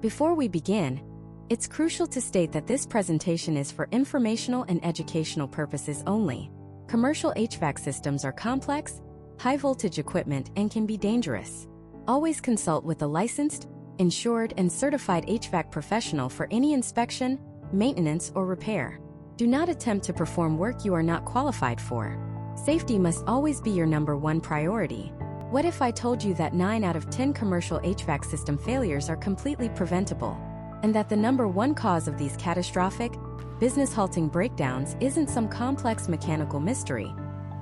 Before we begin, it's crucial to state that this presentation is for informational and educational purposes only. Commercial HVAC systems are complex, high-voltage equipment and can be dangerous. Always consult with a licensed, insured, and certified HVAC professional for any inspection, maintenance, or repair. Do not attempt to perform work you are not qualified for. Safety must always be your #1 priority. What if I told you that 9 out of 10 commercial HVAC system failures are completely preventable, and that the #1 cause of these catastrophic, business-halting breakdowns isn't some complex mechanical mystery?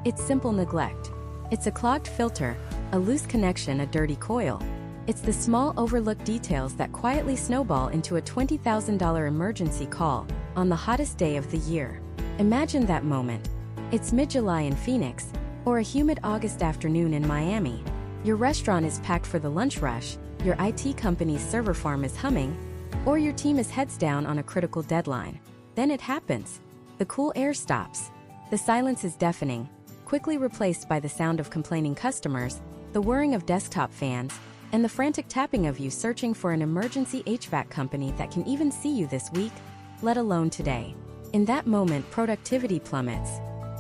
It's simple neglect. It's a clogged filter, a loose connection, a dirty coil. It's the small overlooked details that quietly snowball into a $20,000 emergency call on the hottest day of the year. Imagine that moment. It's mid-July in Phoenix, or a humid August afternoon in Miami. Your restaurant is packed for the lunch rush, your IT company's server farm is humming, or your team is heads down on a critical deadline. Then it happens. The cool air stops. The silence is deafening, quickly replaced by the sound of complaining customers, the whirring of desktop fans, and the frantic tapping of you searching for an emergency HVAC company that can even see you this week, let alone today. In that moment, productivity plummets.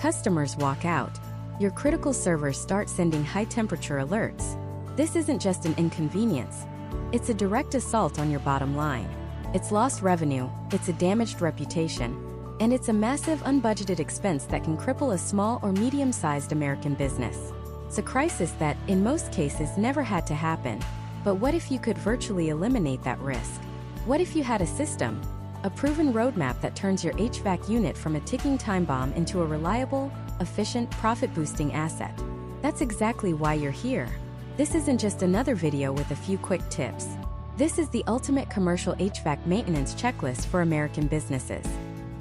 Customers walk out. Your critical servers start sending high-temperature alerts. This isn't just an inconvenience. It's a direct assault on your bottom line. It's lost revenue, it's a damaged reputation, and it's a massive unbudgeted expense that can cripple a small or medium-sized American business. It's a crisis that, in most cases, never had to happen. But what if you could virtually eliminate that risk? What if you had a system, a proven roadmap that turns your HVAC unit from a ticking time bomb into a reliable, efficient, profit-boosting asset? That's exactly why you're here. This isn't just another video with a few quick tips. This is the ultimate commercial HVAC maintenance checklist for American businesses.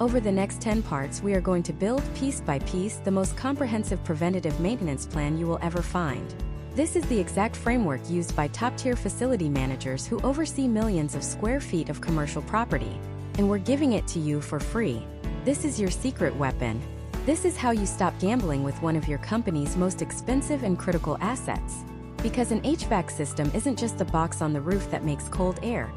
Over the next 10 parts, we are going to build, piece by piece, the most comprehensive preventative maintenance plan you will ever find. This is the exact framework used by top-tier facility managers who oversee millions of square feet of commercial property. And we're giving it to you for free. This is your secret weapon. This is how you stop gambling with one of your company's most expensive and critical assets. Because an HVAC system isn't just the box on the roof that makes cold air.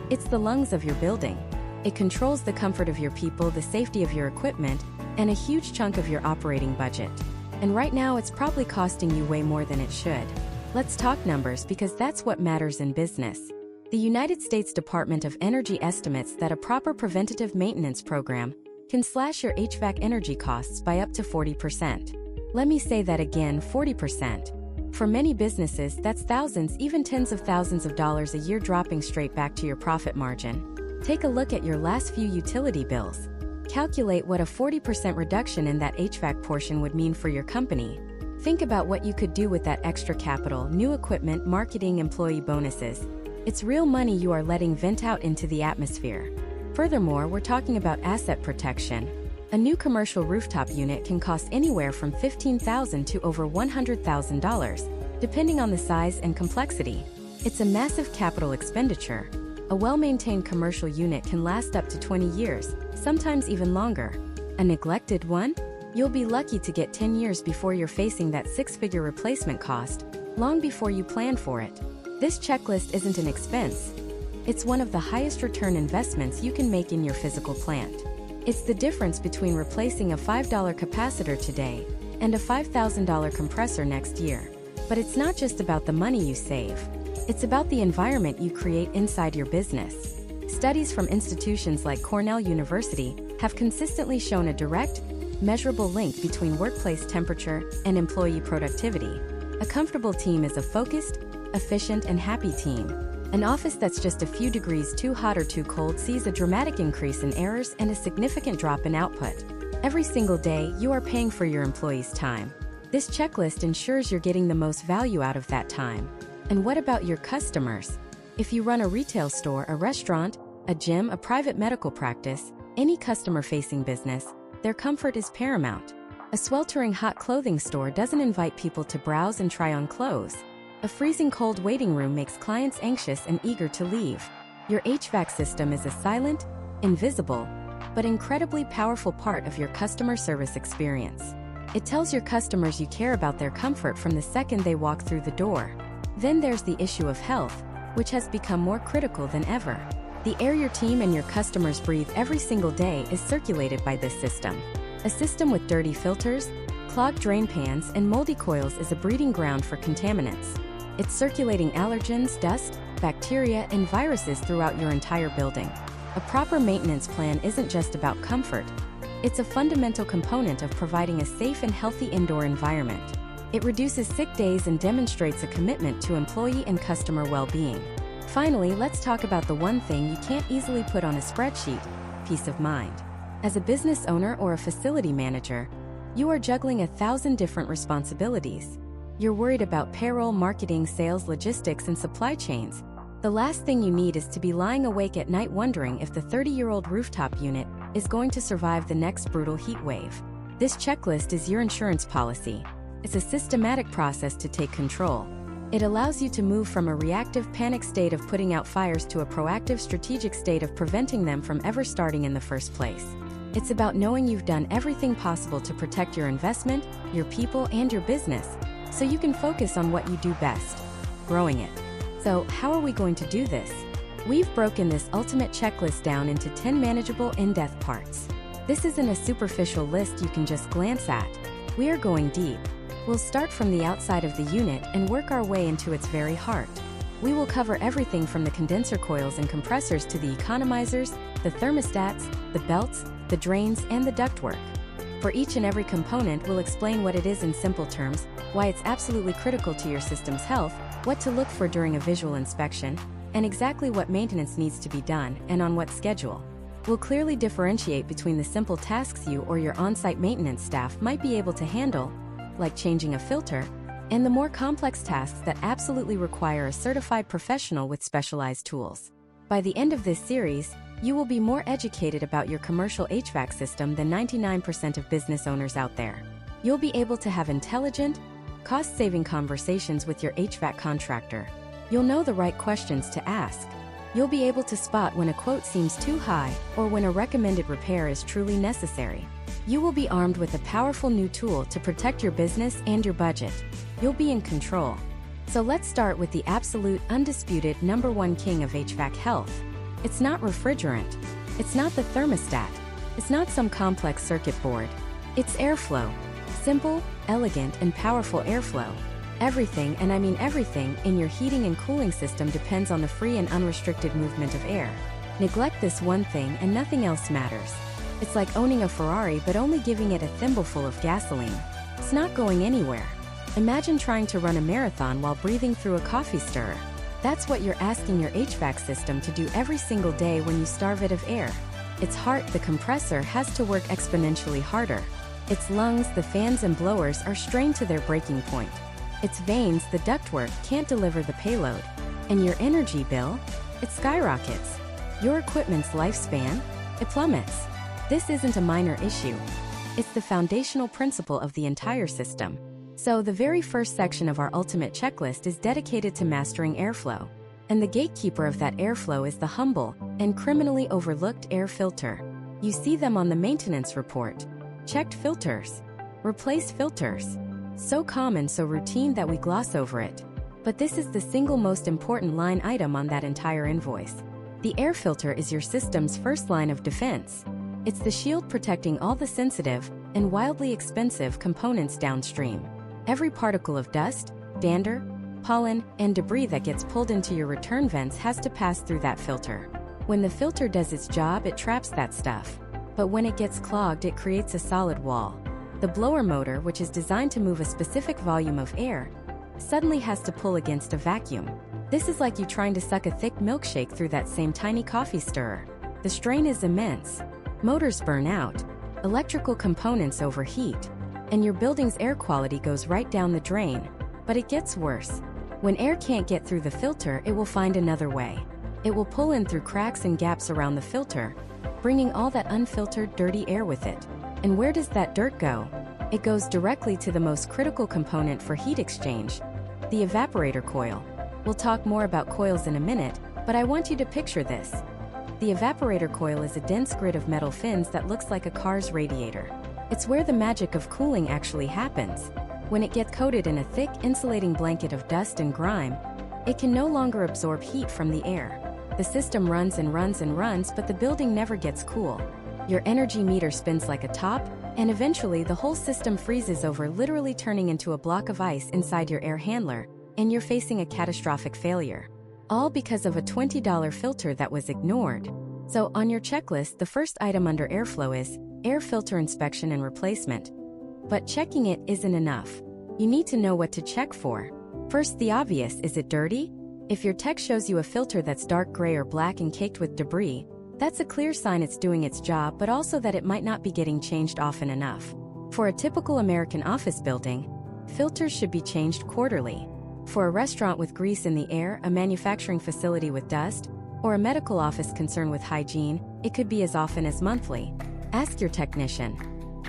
It's the lungs of your building. It controls the comfort of your people, the safety of your equipment, and a huge chunk of your operating budget. And right now, it's probably costing you way more than it should. Let's talk numbers, because that's what matters in business. The United States Department of Energy estimates that a proper preventative maintenance program can slash your HVAC energy costs by up to 40%. Let me say that again, 40%. For many businesses, that's thousands, even tens of thousands of dollars a year dropping straight back to your profit margin. Take a look at your last few utility bills. Calculate what a 40% reduction in that HVAC portion would mean for your company. Think about what you could do with that extra capital, new equipment, marketing, employee bonuses. It's real money you are letting vent out into the atmosphere. Furthermore, we're talking about asset protection. A new commercial rooftop unit can cost anywhere from $15,000 to over $100,000, depending on the size and complexity. It's a massive capital expenditure. A well-maintained commercial unit can last up to 20 years, sometimes even longer. A neglected one? You'll be lucky to get 10 years before you're facing that six-figure replacement cost, long before you plan for it. This checklist isn't an expense. It's one of the highest return investments you can make in your physical plant. It's the difference between replacing a $5 capacitor today and a $5,000 compressor next year. But it's not just about the money you save. It's about the environment you create inside your business. Studies from institutions like Cornell University have consistently shown a direct, measurable link between workplace temperature and employee productivity. A comfortable team is a focused, efficient, and happy team. An office that's just a few degrees too hot or too cold sees a dramatic increase in errors and a significant drop in output. Every single day, you are paying for your employees' time. This checklist ensures you're getting the most value out of that time. And what about your customers? If you run a retail store, a restaurant, a gym, a private medical practice, any customer-facing business, their comfort is paramount. A sweltering hot clothing store doesn't invite people to browse and try on clothes. A freezing cold waiting room makes clients anxious and eager to leave. Your HVAC system is a silent, invisible, but incredibly powerful part of your customer service experience. It tells your customers you care about their comfort from the second they walk through the door. Then there's the issue of health. which has become more critical than ever. The air your team and your customers breathe every single day is circulated by this system. A system with dirty filters, clogged drain pans, and moldy coils is a breeding ground for contaminants. It's circulating allergens, dust, bacteria, and viruses throughout your entire building. A proper maintenance plan isn't just about comfort. It's a fundamental component of providing a safe and healthy indoor environment. It reduces sick days and demonstrates a commitment to employee and customer well-being. Finally, let's talk about the one thing you can't easily put on a spreadsheet: peace of mind. As a business owner or a facility manager, you are juggling 1,000 different responsibilities. You're worried about payroll, marketing, sales, logistics, and supply chains. The last thing you need is to be lying awake at night wondering if the 30-year-old rooftop unit is going to survive the next brutal heat wave. This checklist is your insurance policy. It's a systematic process to take control. It allows you to move from a reactive panic state of putting out fires to a proactive strategic state of preventing them from ever starting in the first place. It's about knowing you've done everything possible to protect your investment, your people, and your business, so you can focus on what you do best: growing it. So, how are we going to do this? We've broken this ultimate checklist down into 10 manageable, in-depth parts. This isn't a superficial list you can just glance at. We are going deep. We'll start from the outside of the unit and work our way into its very heart. We will cover everything from the condenser coils and compressors to the economizers, the thermostats, the belts, the drains, and the ductwork. For each and every component, we'll explain what it is in simple terms, why it's absolutely critical to your system's health, what to look for during a visual inspection, and exactly what maintenance needs to be done and on what schedule. We'll clearly differentiate between the simple tasks you or your on-site maintenance staff might be able to handle, like changing a filter, and the more complex tasks that absolutely require a certified professional with specialized tools. By the end of this series, you will be more educated about your commercial HVAC system than 99% of business owners out there. You'll be able to have intelligent, cost-saving conversations with your HVAC contractor. You'll know the right questions to ask. You'll be able to spot when a quote seems too high or when a recommended repair is truly necessary. You will be armed with a powerful new tool to protect your business and your budget. You'll be in control. So let's start with the absolute, undisputed #1 king of HVAC health. It's not refrigerant. It's not the thermostat. It's not some complex circuit board. It's airflow. Simple, elegant, and powerful airflow. Everything, and I mean everything, in your heating and cooling system depends on the free and unrestricted movement of air. Neglect this one thing and nothing else matters. It's like owning a Ferrari but only giving it a thimbleful of gasoline. It's not going anywhere. Imagine trying to run a marathon while breathing through a coffee stirrer. That's what you're asking your HVAC system to do every single day when you starve it of air. Its heart, the compressor, has to work exponentially harder. Its lungs, the fans and blowers, are strained to their breaking point. Its veins, the ductwork, can't deliver the payload. And your energy bill? It skyrockets. Your equipment's lifespan? It plummets. This isn't a minor issue. It's the foundational principle of the entire system. So the very first section of our ultimate checklist is dedicated to mastering airflow. And the gatekeeper of that airflow is the humble and criminally overlooked air filter. You see them on the maintenance report. Checked filters. Replaced filters. So common, so routine that we gloss over it. But this is the single most important line item on that entire invoice. The air filter is your system's first line of defense. It's the shield protecting all the sensitive and wildly expensive components downstream. Every particle of dust, dander, pollen, and debris that gets pulled into your return vents has to pass through that filter. When the filter does its job, it traps that stuff. But when it gets clogged, it creates a solid wall. The blower motor, which is designed to move a specific volume of air, suddenly has to pull against a vacuum. This is like you trying to suck a thick milkshake through that same tiny coffee stirrer. The strain is immense. Motors burn out, electrical components overheat, and your building's air quality goes right down the drain. But it gets worse. When air can't get through the filter, it will find another way. It will pull in through cracks and gaps around the filter, bringing all that unfiltered, dirty air with it. And where does that dirt go? It goes directly to the most critical component for heat exchange, the evaporator coil. We'll talk more about coils in a minute, but I want you to picture this. The evaporator coil is a dense grid of metal fins that looks like a car's radiator. It's where the magic of cooling actually happens. When it gets coated in a thick, insulating blanket of dust and grime, It can no longer absorb heat from the air. The system runs and runs and runs, but the building never gets cool. Your energy meter spins like a top, and eventually the whole system freezes over, literally turning into a block of ice inside your air handler, and you're facing a catastrophic failure. All because of a $20 filter that was ignored. So on your checklist, the first item under airflow is air filter inspection and replacement. But checking it isn't enough. You need to know what to check for. First, the obvious: is it dirty? If your tech shows you a filter that's dark gray or black and caked with debris, that's a clear sign it's doing its job, but also that it might not be getting changed often enough. For a typical American office building, filters should be changed quarterly. For a restaurant with grease in the air, a manufacturing facility with dust, or a medical office concerned with hygiene, it could be as often as monthly. Ask your technician.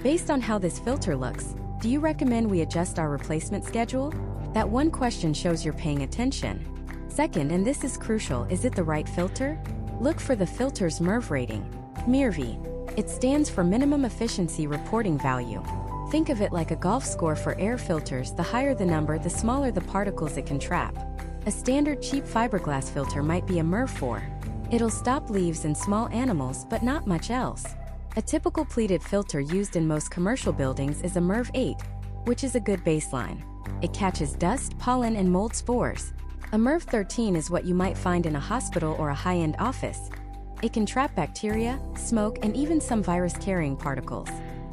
Based on how this filter looks, do you recommend we adjust our replacement schedule? That one question shows you're paying attention. Second, and this is crucial, is it the right filter? Look for the filter's MERV rating. MERV. It stands for Minimum Efficiency Reporting Value. Think of it like a golf score for air filters. The higher the number, the smaller the particles it can trap. A standard cheap fiberglass filter might be a MERV 4. It'll stop leaves and small animals, but not much else. A typical pleated filter used in most commercial buildings is a MERV 8, which is a good baseline. It catches dust, pollen, and mold spores. A MERV 13 is what you might find in a hospital or a high-end office. It can trap bacteria, smoke, and even some virus-carrying particles.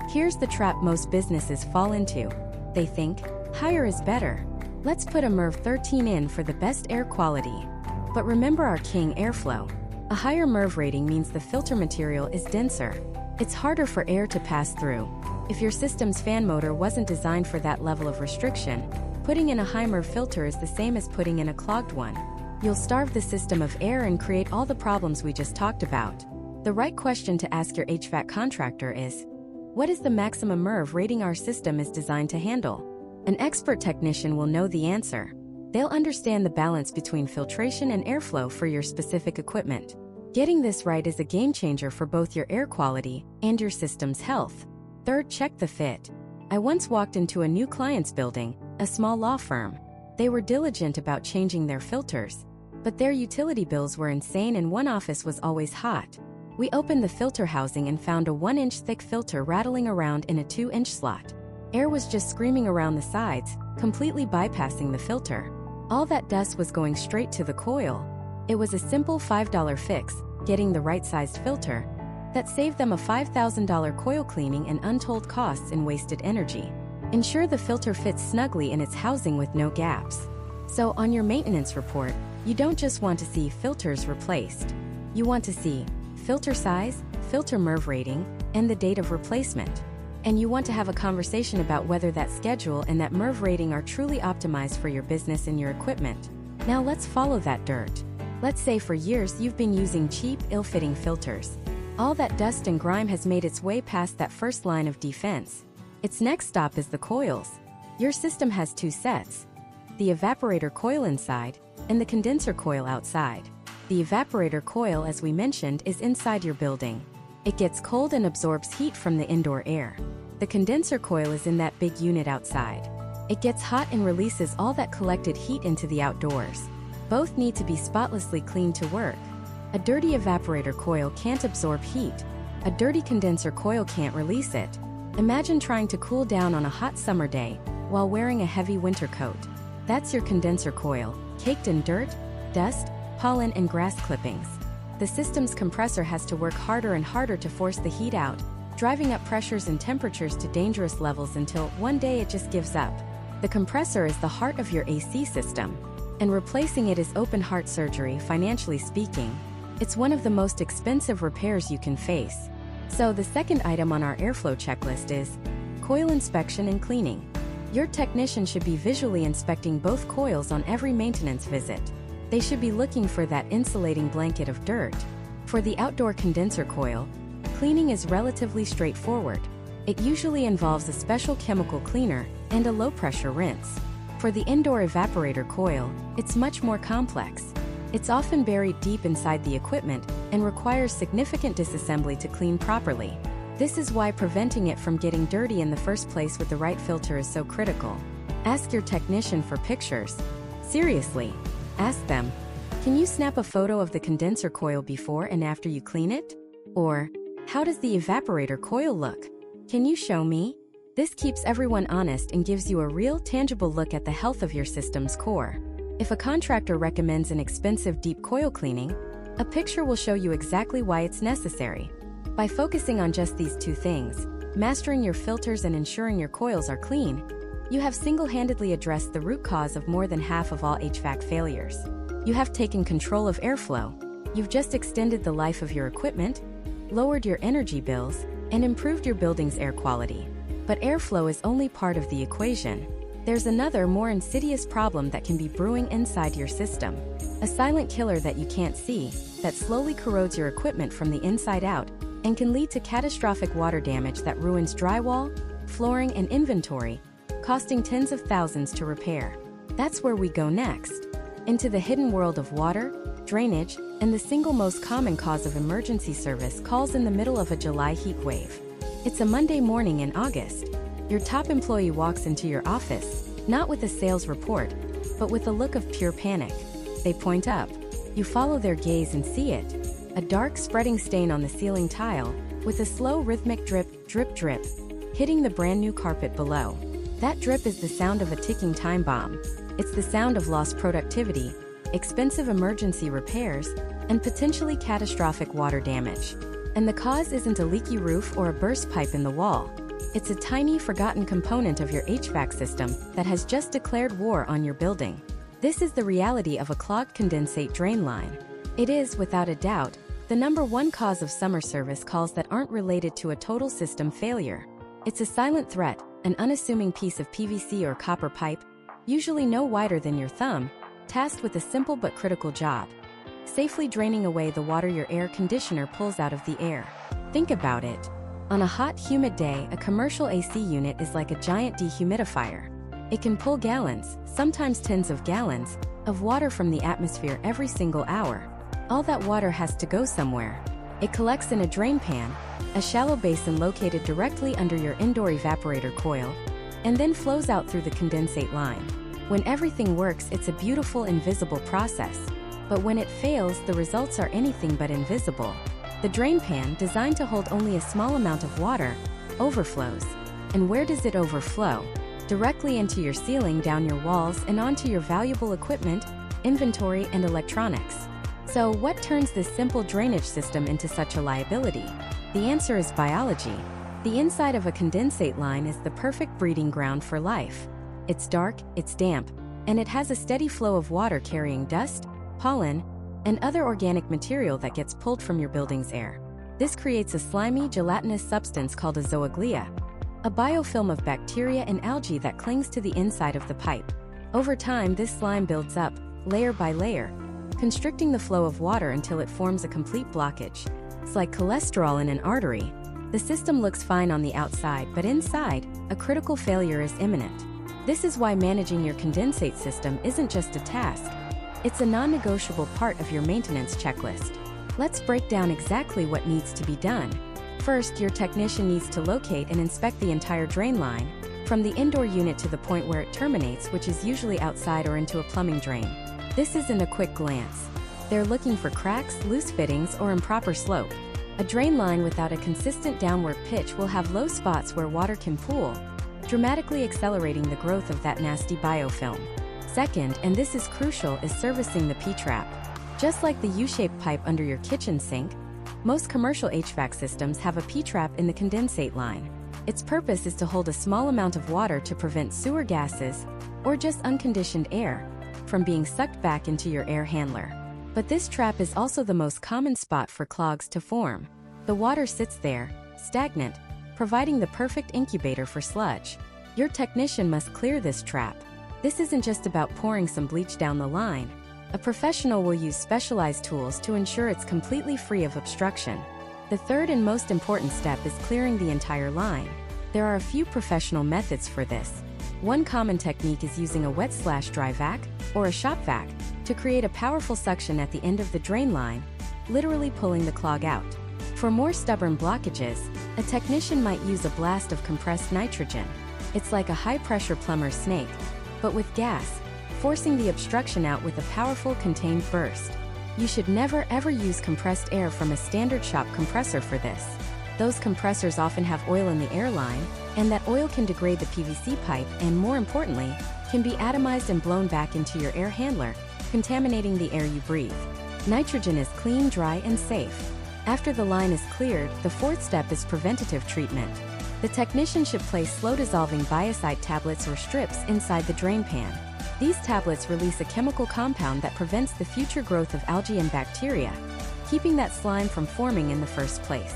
Here's the trap most businesses fall into. They think, higher is better. Let's put a MERV 13 in for the best air quality. But remember our king: airflow. A higher MERV rating means the filter material is denser. It's harder for air to pass through. If your system's fan motor wasn't designed for that level of restriction, putting in a high MERV filter is the same as putting in a clogged one. You'll starve the system of air and create all the problems we just talked about. The right question to ask your HVAC contractor is, what is the maximum MERV rating our system is designed to handle? An expert technician will know the answer. They'll understand the balance between filtration and airflow for your specific equipment. Getting this right is a game changer for both your air quality and your system's health. Third, check the fit. I once walked into a new client's building, a small law firm. They were diligent about changing their filters, but their utility bills were insane and one office was always hot. We opened the filter housing and found a 1-inch thick filter rattling around in a 2-inch slot. Air was just screaming around the sides, completely bypassing the filter. All that dust was going straight to the coil. It was a simple $5 fix, getting the right-sized filter, that saved them a $5,000 coil cleaning and untold costs in wasted energy. Ensure the filter fits snugly in its housing with no gaps. So on your maintenance report, you don't just want to see filters replaced. You want to see filter size, filter MERV rating, and the date of replacement. And you want to have a conversation about whether that schedule and that MERV rating are truly optimized for your business and your equipment. Now let's follow that dirt. Let's say for years you've been using cheap, ill-fitting filters. All that dust and grime has made its way past that first line of defense. Its next stop is the coils. Your system has two sets: the evaporator coil inside and the condenser coil outside. The evaporator coil, as we mentioned, is inside your building. It gets cold and absorbs heat from the indoor air. The condenser coil is in that big unit outside. It gets hot and releases all that collected heat into the outdoors. Both need to be spotlessly clean to work. A dirty evaporator coil can't absorb heat. A dirty condenser coil can't release it. Imagine trying to cool down on a hot summer day while wearing a heavy winter coat. That's your condenser coil, caked in dirt, dust, pollen, and grass clippings. The system's compressor has to work harder and harder to force the heat out, driving up pressures and temperatures to dangerous levels until one day it just gives up. The compressor is the heart of your AC system, and replacing it is open heart surgery, financially speaking. It's one of the most expensive repairs you can face. So the second item on our airflow checklist is coil inspection and cleaning. Your technician should be visually inspecting both coils on every maintenance visit. They should be looking for that insulating blanket of dirt. For the outdoor condenser coil, cleaning is relatively straightforward. It usually involves a special chemical cleaner and a low-pressure rinse. For the indoor evaporator coil, it's much more complex. It's often buried deep inside the equipment and requires significant disassembly to clean properly. This is why preventing it from getting dirty in the first place with the right filter is so critical. Ask your technician for pictures. Seriously, Ask them, can you snap a photo of the condenser coil before and after you clean it? Or, how does the evaporator coil look? Can you show me? This keeps everyone honest and gives you a real, tangible look at the health of your system's core. If a contractor recommends an expensive deep coil cleaning, a picture will show you exactly why it's necessary. By focusing on just these two things, mastering your filters and ensuring your coils are clean, you have single-handedly addressed the root cause of more than half of all HVAC failures. You have taken control of airflow. You've just extended the life of your equipment, lowered your energy bills, and improved your building's air quality. But airflow is only part of the equation. There's another, more insidious problem that can be brewing inside your system. A silent killer that you can't see, that slowly corrodes your equipment from the inside out and can lead to catastrophic water damage that ruins drywall, flooring, and inventory, costing tens of thousands to repair. That's where we go next. Into the hidden world of water, drainage, and the single most common cause of emergency service calls in the middle of a July heat wave. It's a Monday morning in August. Your top employee walks into your office, not with a sales report, but with a look of pure panic. They point up. You follow their gaze and see it. A dark, spreading stain on the ceiling tile, with a slow, rhythmic drip, drip, drip, hitting the brand new carpet below. That drip is the sound of a ticking time bomb. It's the sound of lost productivity, expensive emergency repairs, and potentially catastrophic water damage. And the cause isn't a leaky roof or a burst pipe in the wall. It's a tiny, forgotten component of your HVAC system that has just declared war on your building. This is the reality of a clogged condensate drain line. It is, without a doubt, the #1 cause of summer service calls that aren't related to a total system failure. It's a silent threat, an unassuming piece of PVC or copper pipe, usually no wider than your thumb, tasked with a simple but critical job: safely draining away the water your air conditioner pulls out of the air. Think about it. On a hot, humid day, a commercial AC unit is like a giant dehumidifier. It can pull gallons, sometimes tens of gallons, of water from the atmosphere every single hour. All that water has to go somewhere. It collects in a drain pan, a shallow basin located directly under your indoor evaporator coil, and then flows out through the condensate line. When everything works, it's a beautiful, invisible process. But when it fails, the results are anything but invisible. The drain pan, designed to hold only a small amount of water, overflows. And where does it overflow? Directly into your ceiling, down your walls, and onto your valuable equipment, inventory, and electronics. So what turns this simple drainage system into such a liability? The answer is biology. The inside of a condensate line is the perfect breeding ground for life. It's dark, it's damp, and it has a steady flow of water carrying dust, pollen, and other organic material that gets pulled from your building's air. This creates a slimy, gelatinous substance called a zooglia, a biofilm of bacteria and algae that clings to the inside of the pipe. Over time, this slime builds up, layer by layer, constricting the flow of water until it forms a complete blockage. It's like cholesterol in an artery. The system looks fine on the outside, but inside, a critical failure is imminent. This is why managing your condensate system isn't just a task. It's a non-negotiable part of your maintenance checklist. Let's break down exactly what needs to be done. First, your technician needs to locate and inspect the entire drain line, from the indoor unit to the point where it terminates, which is usually outside or into a plumbing drain. This isn't a quick glance. They're looking for cracks, loose fittings, or improper slope. A drain line without a consistent downward pitch will have low spots where water can pool, dramatically accelerating the growth of that nasty biofilm. Second, and this is crucial, is servicing the P-trap. Just like the U-shaped pipe under your kitchen sink, most commercial HVAC systems have a P-trap in the condensate line. Its purpose is to hold a small amount of water to prevent sewer gases, or just unconditioned air, from being sucked back into your air handler. But this trap is also the most common spot for clogs to form. The water sits there, stagnant, providing the perfect incubator for sludge. Your technician must clear this trap. This isn't just about pouring some bleach down the line. A professional will use specialized tools to ensure it's completely free of obstruction. The third and most important step is clearing the entire line. There are a few professional methods for this. One common technique is using a wet/dry vac, or a shop vac, to create a powerful suction at the end of the drain line, literally pulling the clog out. For more stubborn blockages, a technician might use a blast of compressed nitrogen. It's like a high-pressure plumber's snake, but with gas, forcing the obstruction out with a powerful contained burst. You should never ever use compressed air from a standard shop compressor for this. Those compressors often have oil in the air line, and that oil can degrade the PVC pipe and, more importantly, can be atomized and blown back into your air handler, contaminating the air you breathe. Nitrogen is clean, dry, and safe. After the line is cleared, the fourth step is preventative treatment. The technician should place slow-dissolving biocide tablets or strips inside the drain pan. These tablets release a chemical compound that prevents the future growth of algae and bacteria, keeping that slime from forming in the first place.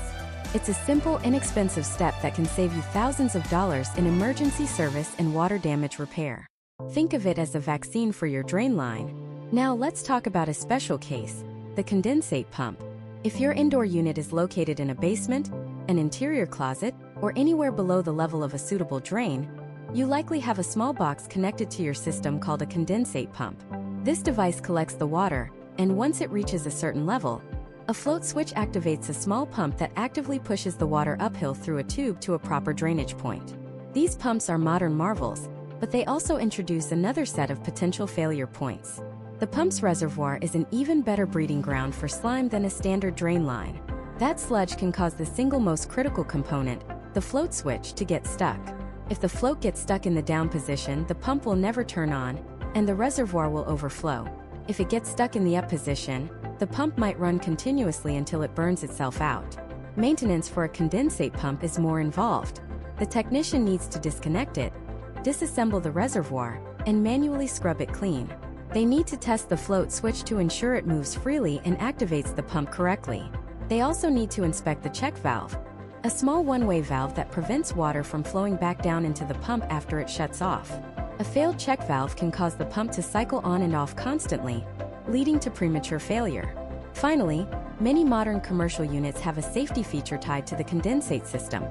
It's a simple, inexpensive step that can save you thousands of dollars in emergency service and water damage repair. Think of it as a vaccine for your drain line. Now let's talk about a special case, the condensate pump. If your indoor unit is located in a basement, an interior closet, or anywhere below the level of a suitable drain, you likely have a small box connected to your system called a condensate pump. This device collects the water, and once it reaches a certain level, a float switch activates a small pump that actively pushes the water uphill through a tube to a proper drainage point. These pumps are modern marvels, but they also introduce another set of potential failure points. The pump's reservoir is an even better breeding ground for slime than a standard drain line. That sludge can cause the single most critical component, the float switch, to get stuck. If the float gets stuck in the down position, the pump will never turn on, and the reservoir will overflow. If it gets stuck in the up position, the pump might run continuously until it burns itself out. Maintenance for a condensate pump is more involved. The technician needs to disconnect it, disassemble the reservoir, and manually scrub it clean. They need to test the float switch to ensure it moves freely and activates the pump correctly. They also need to inspect the check valve, a small one-way valve that prevents water from flowing back down into the pump after it shuts off. A failed check valve can cause the pump to cycle on and off constantly, leading to premature failure. Finally, many modern commercial units have a safety feature tied to the condensate system.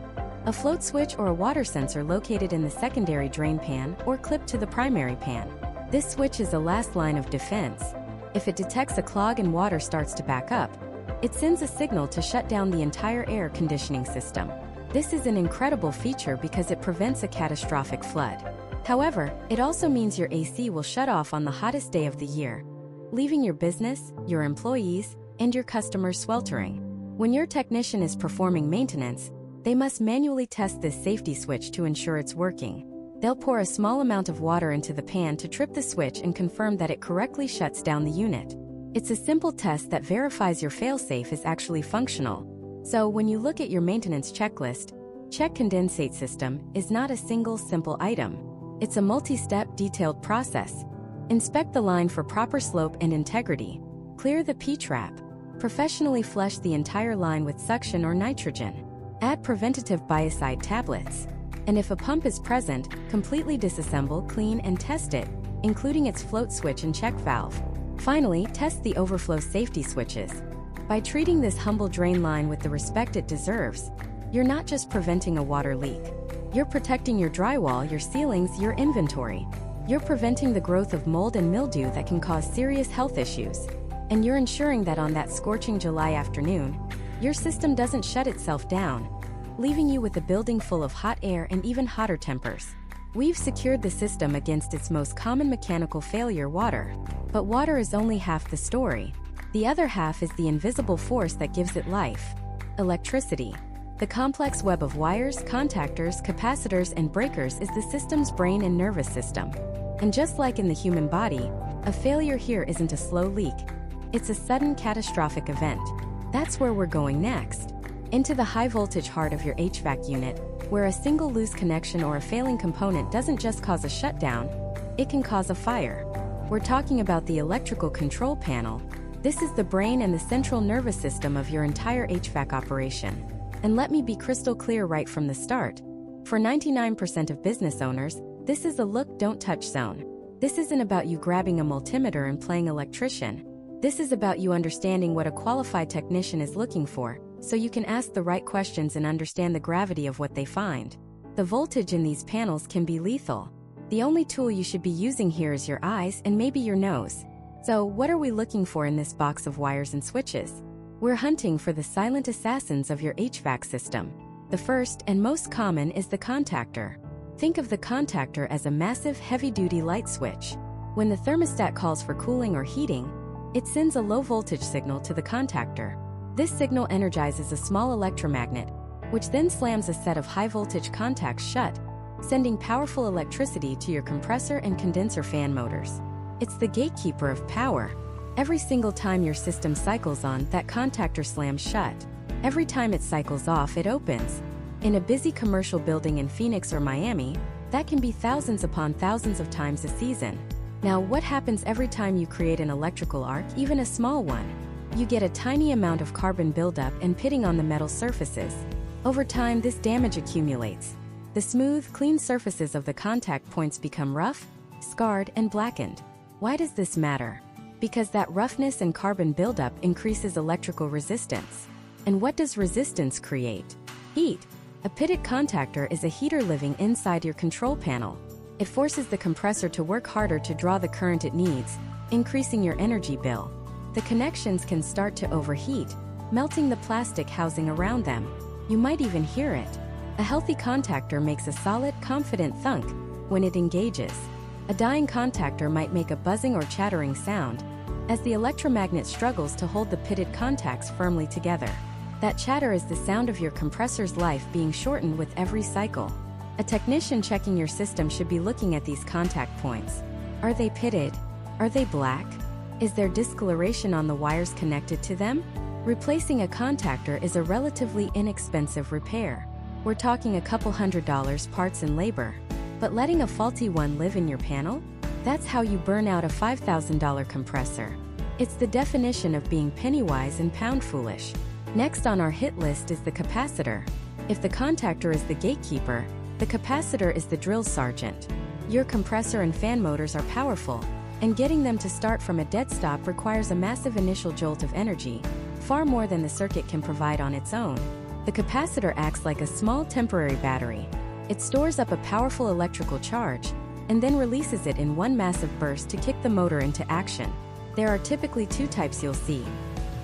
A float switch or a water sensor located in the secondary drain pan or clipped to the primary pan. This switch is a last line of defense. If it detects a clog and water starts to back up, it sends a signal to shut down the entire air conditioning system. This is an incredible feature because it prevents a catastrophic flood. However, it also means your AC will shut off on the hottest day of the year, leaving your business, your employees, and your customers sweltering. When your technician is performing maintenance, they must manually test this safety switch to ensure it's working. They'll pour a small amount of water into the pan to trip the switch and confirm that it correctly shuts down the unit. It's a simple test that verifies your failsafe is actually functional. So when you look at your maintenance checklist, check condensate system is not a single simple item. It's a multi-step, detailed process. Inspect the line for proper slope and integrity. Clear the P-trap. Professionally flush the entire line with suction or nitrogen. Add preventative biocide tablets. And if a pump is present, completely disassemble, clean, and test it, including its float switch and check valve. Finally, test the overflow safety switches. By treating this humble drain line with the respect it deserves, you're not just preventing a water leak. You're protecting your drywall, your ceilings, your inventory. You're preventing the growth of mold and mildew that can cause serious health issues. And you're ensuring that on that scorching July afternoon, your system doesn't shut itself down, leaving you with a building full of hot air and even hotter tempers. We've secured the system against its most common mechanical failure, water. But water is only half the story. The other half is the invisible force that gives it life: electricity. The complex web of wires, contactors, capacitors, and breakers is the system's brain and nervous system. And just like in the human body, a failure here isn't a slow leak. It's a sudden catastrophic event. That's where we're going next. Into the high-voltage heart of your HVAC unit, where a single loose connection or a failing component doesn't just cause a shutdown, it can cause a fire. We're talking about the electrical control panel. This is the brain and the central nervous system of your entire HVAC operation. And let me be crystal clear right from the start. For 99% of business owners, this is a look, don't touch zone. This isn't about you grabbing a multimeter and playing electrician. This is about you understanding what a qualified technician is looking for, so you can ask the right questions and understand the gravity of what they find. The voltage in these panels can be lethal. The only tool you should be using here is your eyes and maybe your nose. So, what are we looking for in this box of wires and switches? We're hunting for the silent assassins of your HVAC system. The first and most common is the contactor. Think of the contactor as a massive, heavy-duty light switch. When the thermostat calls for cooling or heating, it sends a low-voltage signal to the contactor. This signal energizes a small electromagnet, which then slams a set of high-voltage contacts shut, sending powerful electricity to your compressor and condenser fan motors. It's the gatekeeper of power. Every single time your system cycles on, that contactor slams shut. Every time it cycles off, it opens. In a busy commercial building in Phoenix or Miami, that can be thousands upon thousands of times a season. Now, what happens every time you create an electrical arc, even a small one? You get a tiny amount of carbon buildup and pitting on the metal surfaces. Over time, this damage accumulates. The smooth, clean surfaces of the contact points become rough, scarred, and blackened. Why does this matter? Because that roughness and carbon buildup increases electrical resistance. And what does resistance create? Heat. A pitted contactor is a heater living inside your control panel. It forces the compressor to work harder to draw the current it needs, increasing your energy bill. The connections can start to overheat, melting the plastic housing around them. You might even hear it. A healthy contactor makes a solid, confident thunk when it engages. A dying contactor might make a buzzing or chattering sound as the electromagnet struggles to hold the pitted contacts firmly together. That chatter is the sound of your compressor's life being shortened with every cycle. A technician checking your system should be looking at these contact points. Are they pitted? Are they black? Is there discoloration on the wires connected to them? Replacing a contactor is a relatively inexpensive repair. We're talking a couple $100 parts and labor. But letting a faulty one live in your panel? That's how you burn out a $5,000 compressor. It's the definition of being penny-wise and pound-foolish. Next on our hit list is the capacitor. If the contactor is the gatekeeper, the capacitor is the drill sergeant. Your compressor and fan motors are powerful, and getting them to start from a dead stop requires a massive initial jolt of energy, far more than the circuit can provide on its own. The capacitor acts like a small temporary battery. It stores up a powerful electrical charge, and then releases it in one massive burst to kick the motor into action. There are typically two types you'll see.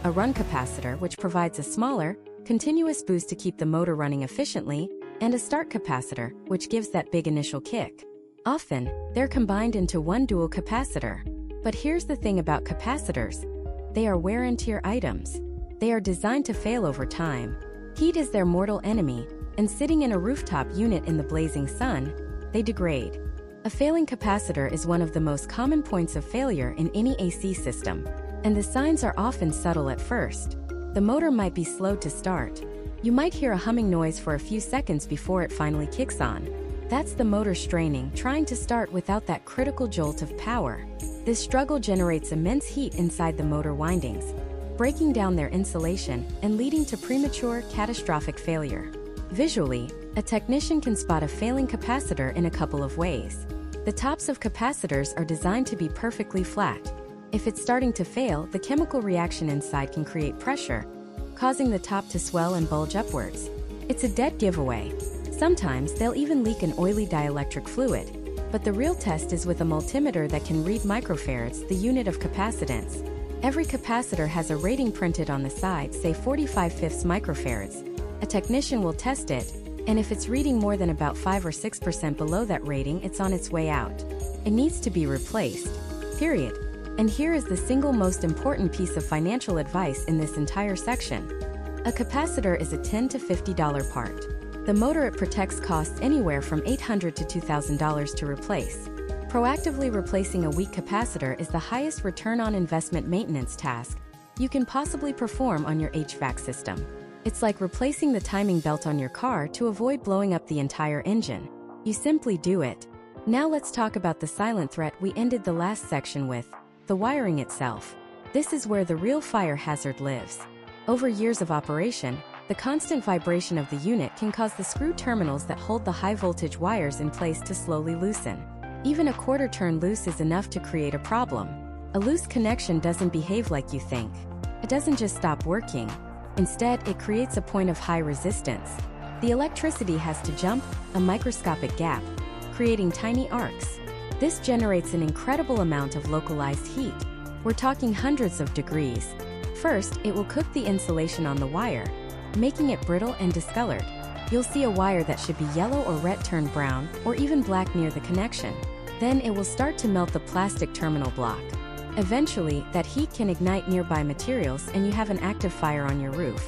A run capacitor, which provides a smaller, continuous boost to keep the motor running efficiently, and a start capacitor, which gives that big initial kick. Often, they're combined into one dual capacitor. But here's the thing about capacitors. They are wear-and-tear items. They are designed to fail over time. Heat is their mortal enemy, and sitting in a rooftop unit in the blazing sun, they degrade. A failing capacitor is one of the most common points of failure in any AC system, and the signs are often subtle at first. The motor might be slow to start. You might hear a humming noise for a few seconds before it finally kicks on. That's the motor straining, trying to start without that critical jolt of power. This struggle generates immense heat inside the motor windings, breaking down their insulation and leading to premature, catastrophic failure. Visually, a technician can spot a failing capacitor in a couple of ways. The tops of capacitors are designed to be perfectly flat. If it's starting to fail, the chemical reaction inside can create pressure, causing the top to swell and bulge upwards. It's a dead giveaway. Sometimes they'll even leak an oily dielectric fluid. But the real test is with a multimeter that can read microfarads, the unit of capacitance. Every capacitor has a rating printed on the side, say 45/5 microfarads. A technician will test it, and if it's reading more than about 5 or 6% below that rating, it's on its way out. It needs to be replaced. Period. And here is the single most important piece of financial advice in this entire section. A capacitor is a $10 to $50 part. The motor it protects costs anywhere from $800 to $2,000 to replace. Proactively replacing a weak capacitor is the highest return on investment maintenance task you can possibly perform on your HVAC system. It's like replacing the timing belt on your car to avoid blowing up the entire engine. You simply do it. Now let's talk about the silent threat we ended the last section with, the wiring itself. This is where the real fire hazard lives. Over years of operation, the constant vibration of the unit can cause the screw terminals that hold the high-voltage wires in place to slowly loosen. Even a quarter turn loose is enough to create a problem. A loose connection doesn't behave like you think. It doesn't just stop working. Instead, it creates a point of high resistance. The electricity has to jump a microscopic gap, creating tiny arcs. This generates an incredible amount of localized heat. We're talking hundreds of degrees. First, it will cook the insulation on the wire, making it brittle and discolored. You'll see a wire that should be yellow or red turn brown, or even black near the connection. Then it will start to melt the plastic terminal block. Eventually, that heat can ignite nearby materials and you have an active fire on your roof.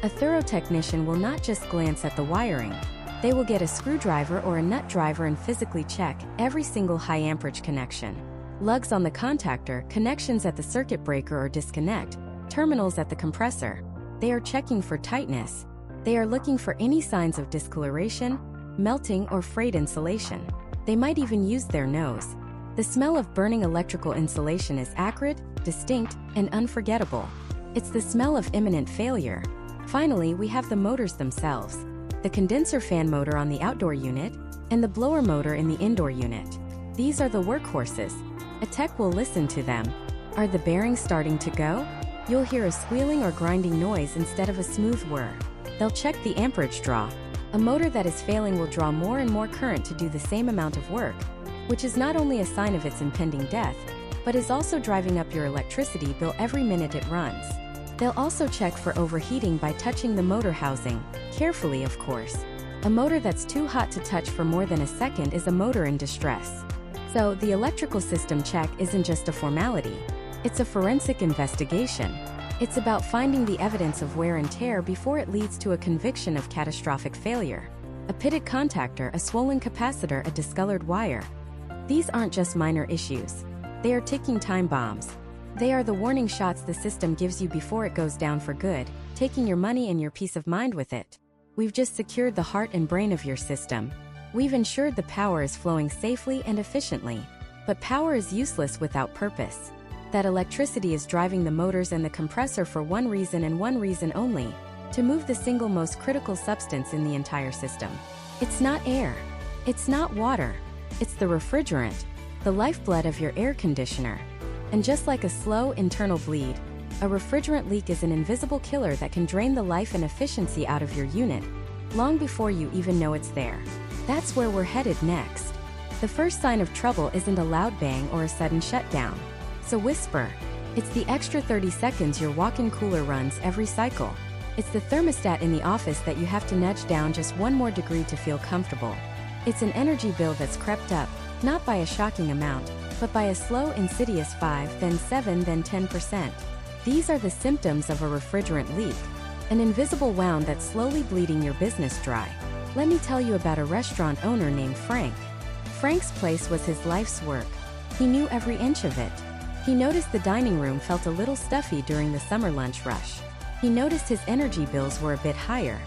A thorough technician will not just glance at the wiring. They will get a screwdriver or a nut driver and physically check every single high amperage connection. Lugs on the contactor, connections at the circuit breaker or disconnect, terminals at the compressor. They are checking for tightness. They are looking for any signs of discoloration, melting, or frayed insulation. They might even use their nose. The smell of burning electrical insulation is acrid, distinct, and unforgettable. It's the smell of imminent failure. Finally, we have the motors themselves. The condenser fan motor on the outdoor unit, and the blower motor in the indoor unit. These are the workhorses. A tech will listen to them. Are the bearings starting to go? You'll hear a squealing or grinding noise instead of a smooth whir. They'll check the amperage draw. A motor that is failing will draw more and more current to do the same amount of work, which is not only a sign of its impending death, but is also driving up your electricity bill every minute it runs. They'll also check for overheating by touching the motor housing, carefully of course. A motor that's too hot to touch for more than a second is a motor in distress. So, the electrical system check isn't just a formality. It's a forensic investigation. It's about finding the evidence of wear and tear before it leads to a conviction of catastrophic failure. A pitted contactor, a swollen capacitor, a discolored wire. These aren't just minor issues. They are ticking time bombs. They are the warning shots the system gives you before it goes down for good, taking your money and your peace of mind with it. We've just secured the heart and brain of your system. We've ensured the power is flowing safely and efficiently. But power is useless without purpose. That electricity is driving the motors and the compressor for one reason and one reason only: to move the single most critical substance in the entire system. It's not air. It's not water. It's the refrigerant, the lifeblood of your air conditioner. And just like a slow internal bleed, a refrigerant leak is an invisible killer that can drain the life and efficiency out of your unit, long before you even know it's there. That's where we're headed next. The first sign of trouble isn't a loud bang or a sudden shutdown. It's a whisper. It's the extra 30 seconds your walk-in cooler runs every cycle. It's the thermostat in the office that you have to nudge down just one more degree to feel comfortable. It's an energy bill that's crept up, not by a shocking amount, but by a slow, insidious 5, then 7, then 10%. These are the symptoms of a refrigerant leak, an invisible wound that's slowly bleeding your business dry. Let me tell you about a restaurant owner named Frank. Frank's place was his life's work. He knew every inch of it. He noticed the dining room felt a little stuffy during the summer lunch rush. He noticed his energy bills were a bit higher.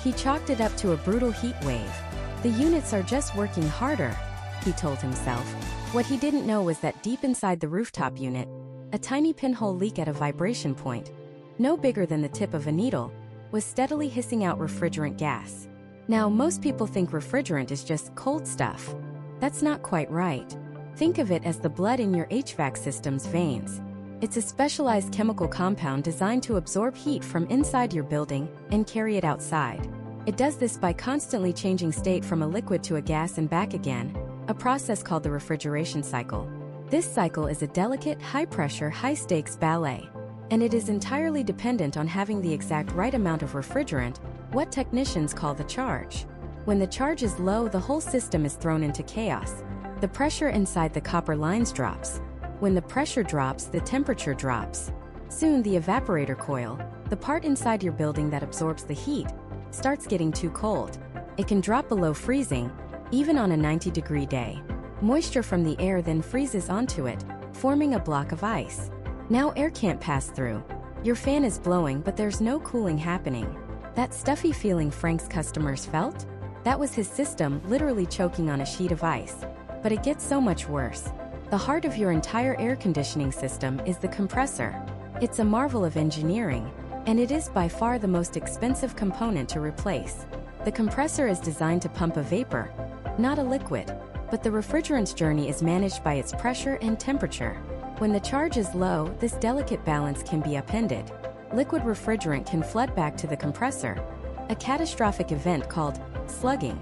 He chalked it up to a brutal heat wave. The units are just working harder, he told himself. What he didn't know was that deep inside the rooftop unit, a tiny pinhole leak at a vibration point, no bigger than the tip of a needle, was steadily hissing out refrigerant gas. Now, most people think refrigerant is just cold stuff. That's not quite right. Think of it as the blood in your HVAC system's veins. It's a specialized chemical compound designed to absorb heat from inside your building and carry it outside. It does this by constantly changing state from a liquid to a gas and back again, a process called the refrigeration cycle. This cycle is a delicate, high-pressure, high-stakes ballet, and it is entirely dependent on having the exact right amount of refrigerant, what technicians call the charge. When the charge is low, the whole system is thrown into chaos. The pressure inside the copper lines drops. When the pressure drops, the temperature drops. Soon, the evaporator coil, the part inside your building that absorbs the heat, starts getting too cold. It can drop below freezing, even on a 90-degree day. Moisture from the air then freezes onto it, forming a block of ice. Now air can't pass through. Your fan is blowing, but there's no cooling happening. That stuffy feeling Frank's customers felt? That was his system literally choking on a sheet of ice. But it gets so much worse. The heart of your entire air conditioning system is the compressor. It's a marvel of engineering, and it is by far the most expensive component to replace. The compressor is designed to pump a vapor, not a liquid, but the refrigerant's journey is managed by its pressure and temperature. When the charge is low, this delicate balance can be upended. Liquid refrigerant can flood back to the compressor, a catastrophic event called slugging.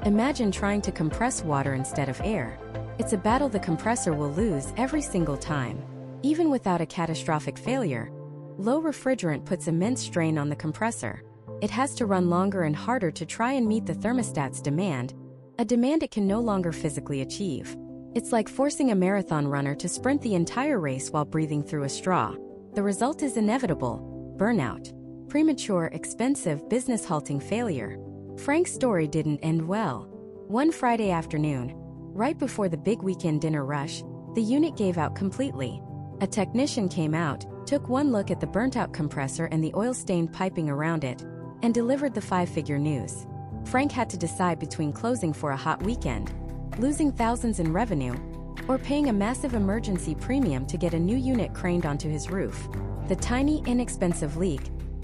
Imagine trying to compress water instead of air. It's a battle the compressor will lose every single time. Even without a catastrophic failure, low refrigerant puts immense strain on the compressor. It has to run longer and harder to try and meet the thermostat's demand, a demand it can no longer physically achieve. It's like forcing a marathon runner to sprint the entire race while breathing through a straw. The result is inevitable: burnout. Premature, expensive, business-halting failure. Frank's story didn't end well. One Friday afternoon, right before the big weekend dinner rush, the unit gave out completely. A technician came out, took one look at the burnt-out compressor and the oil-stained piping around it, and delivered the five-figure news. Frank had to decide between closing for a hot weekend, losing thousands in revenue, or paying a massive emergency premium to get a new unit craned onto his roof. The tiny, inexpensive leak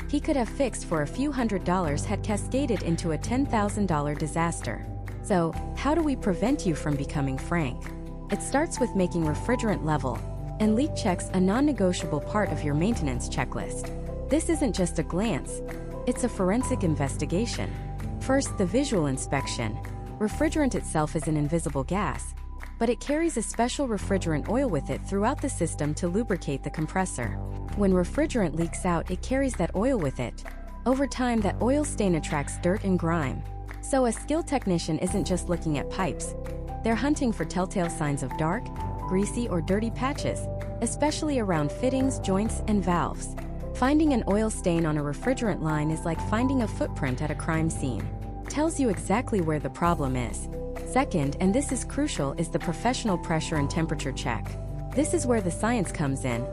he could have fixed for a few $100s had cascaded into a $10,000 disaster. So, how do we prevent you from becoming Frank? It starts with making refrigerant level and leak checks a non-negotiable part of your maintenance checklist. This isn't just a glance, it's a forensic investigation. First, the visual inspection. Refrigerant itself is an invisible gas, but it carries a special refrigerant oil with it throughout the system to lubricate the compressor. When refrigerant leaks out, it carries that oil with it. Over time, that oil stain attracts dirt and grime. So a skilled technician isn't just looking at pipes. They're hunting for telltale signs of dark, greasy, or dirty patches, especially around fittings, joints, and valves. Finding an oil stain on a refrigerant line is like finding a footprint at a crime scene. Tells you exactly where the problem is. Second, and this is crucial, is the professional pressure and temperature check. This is where the science comes in,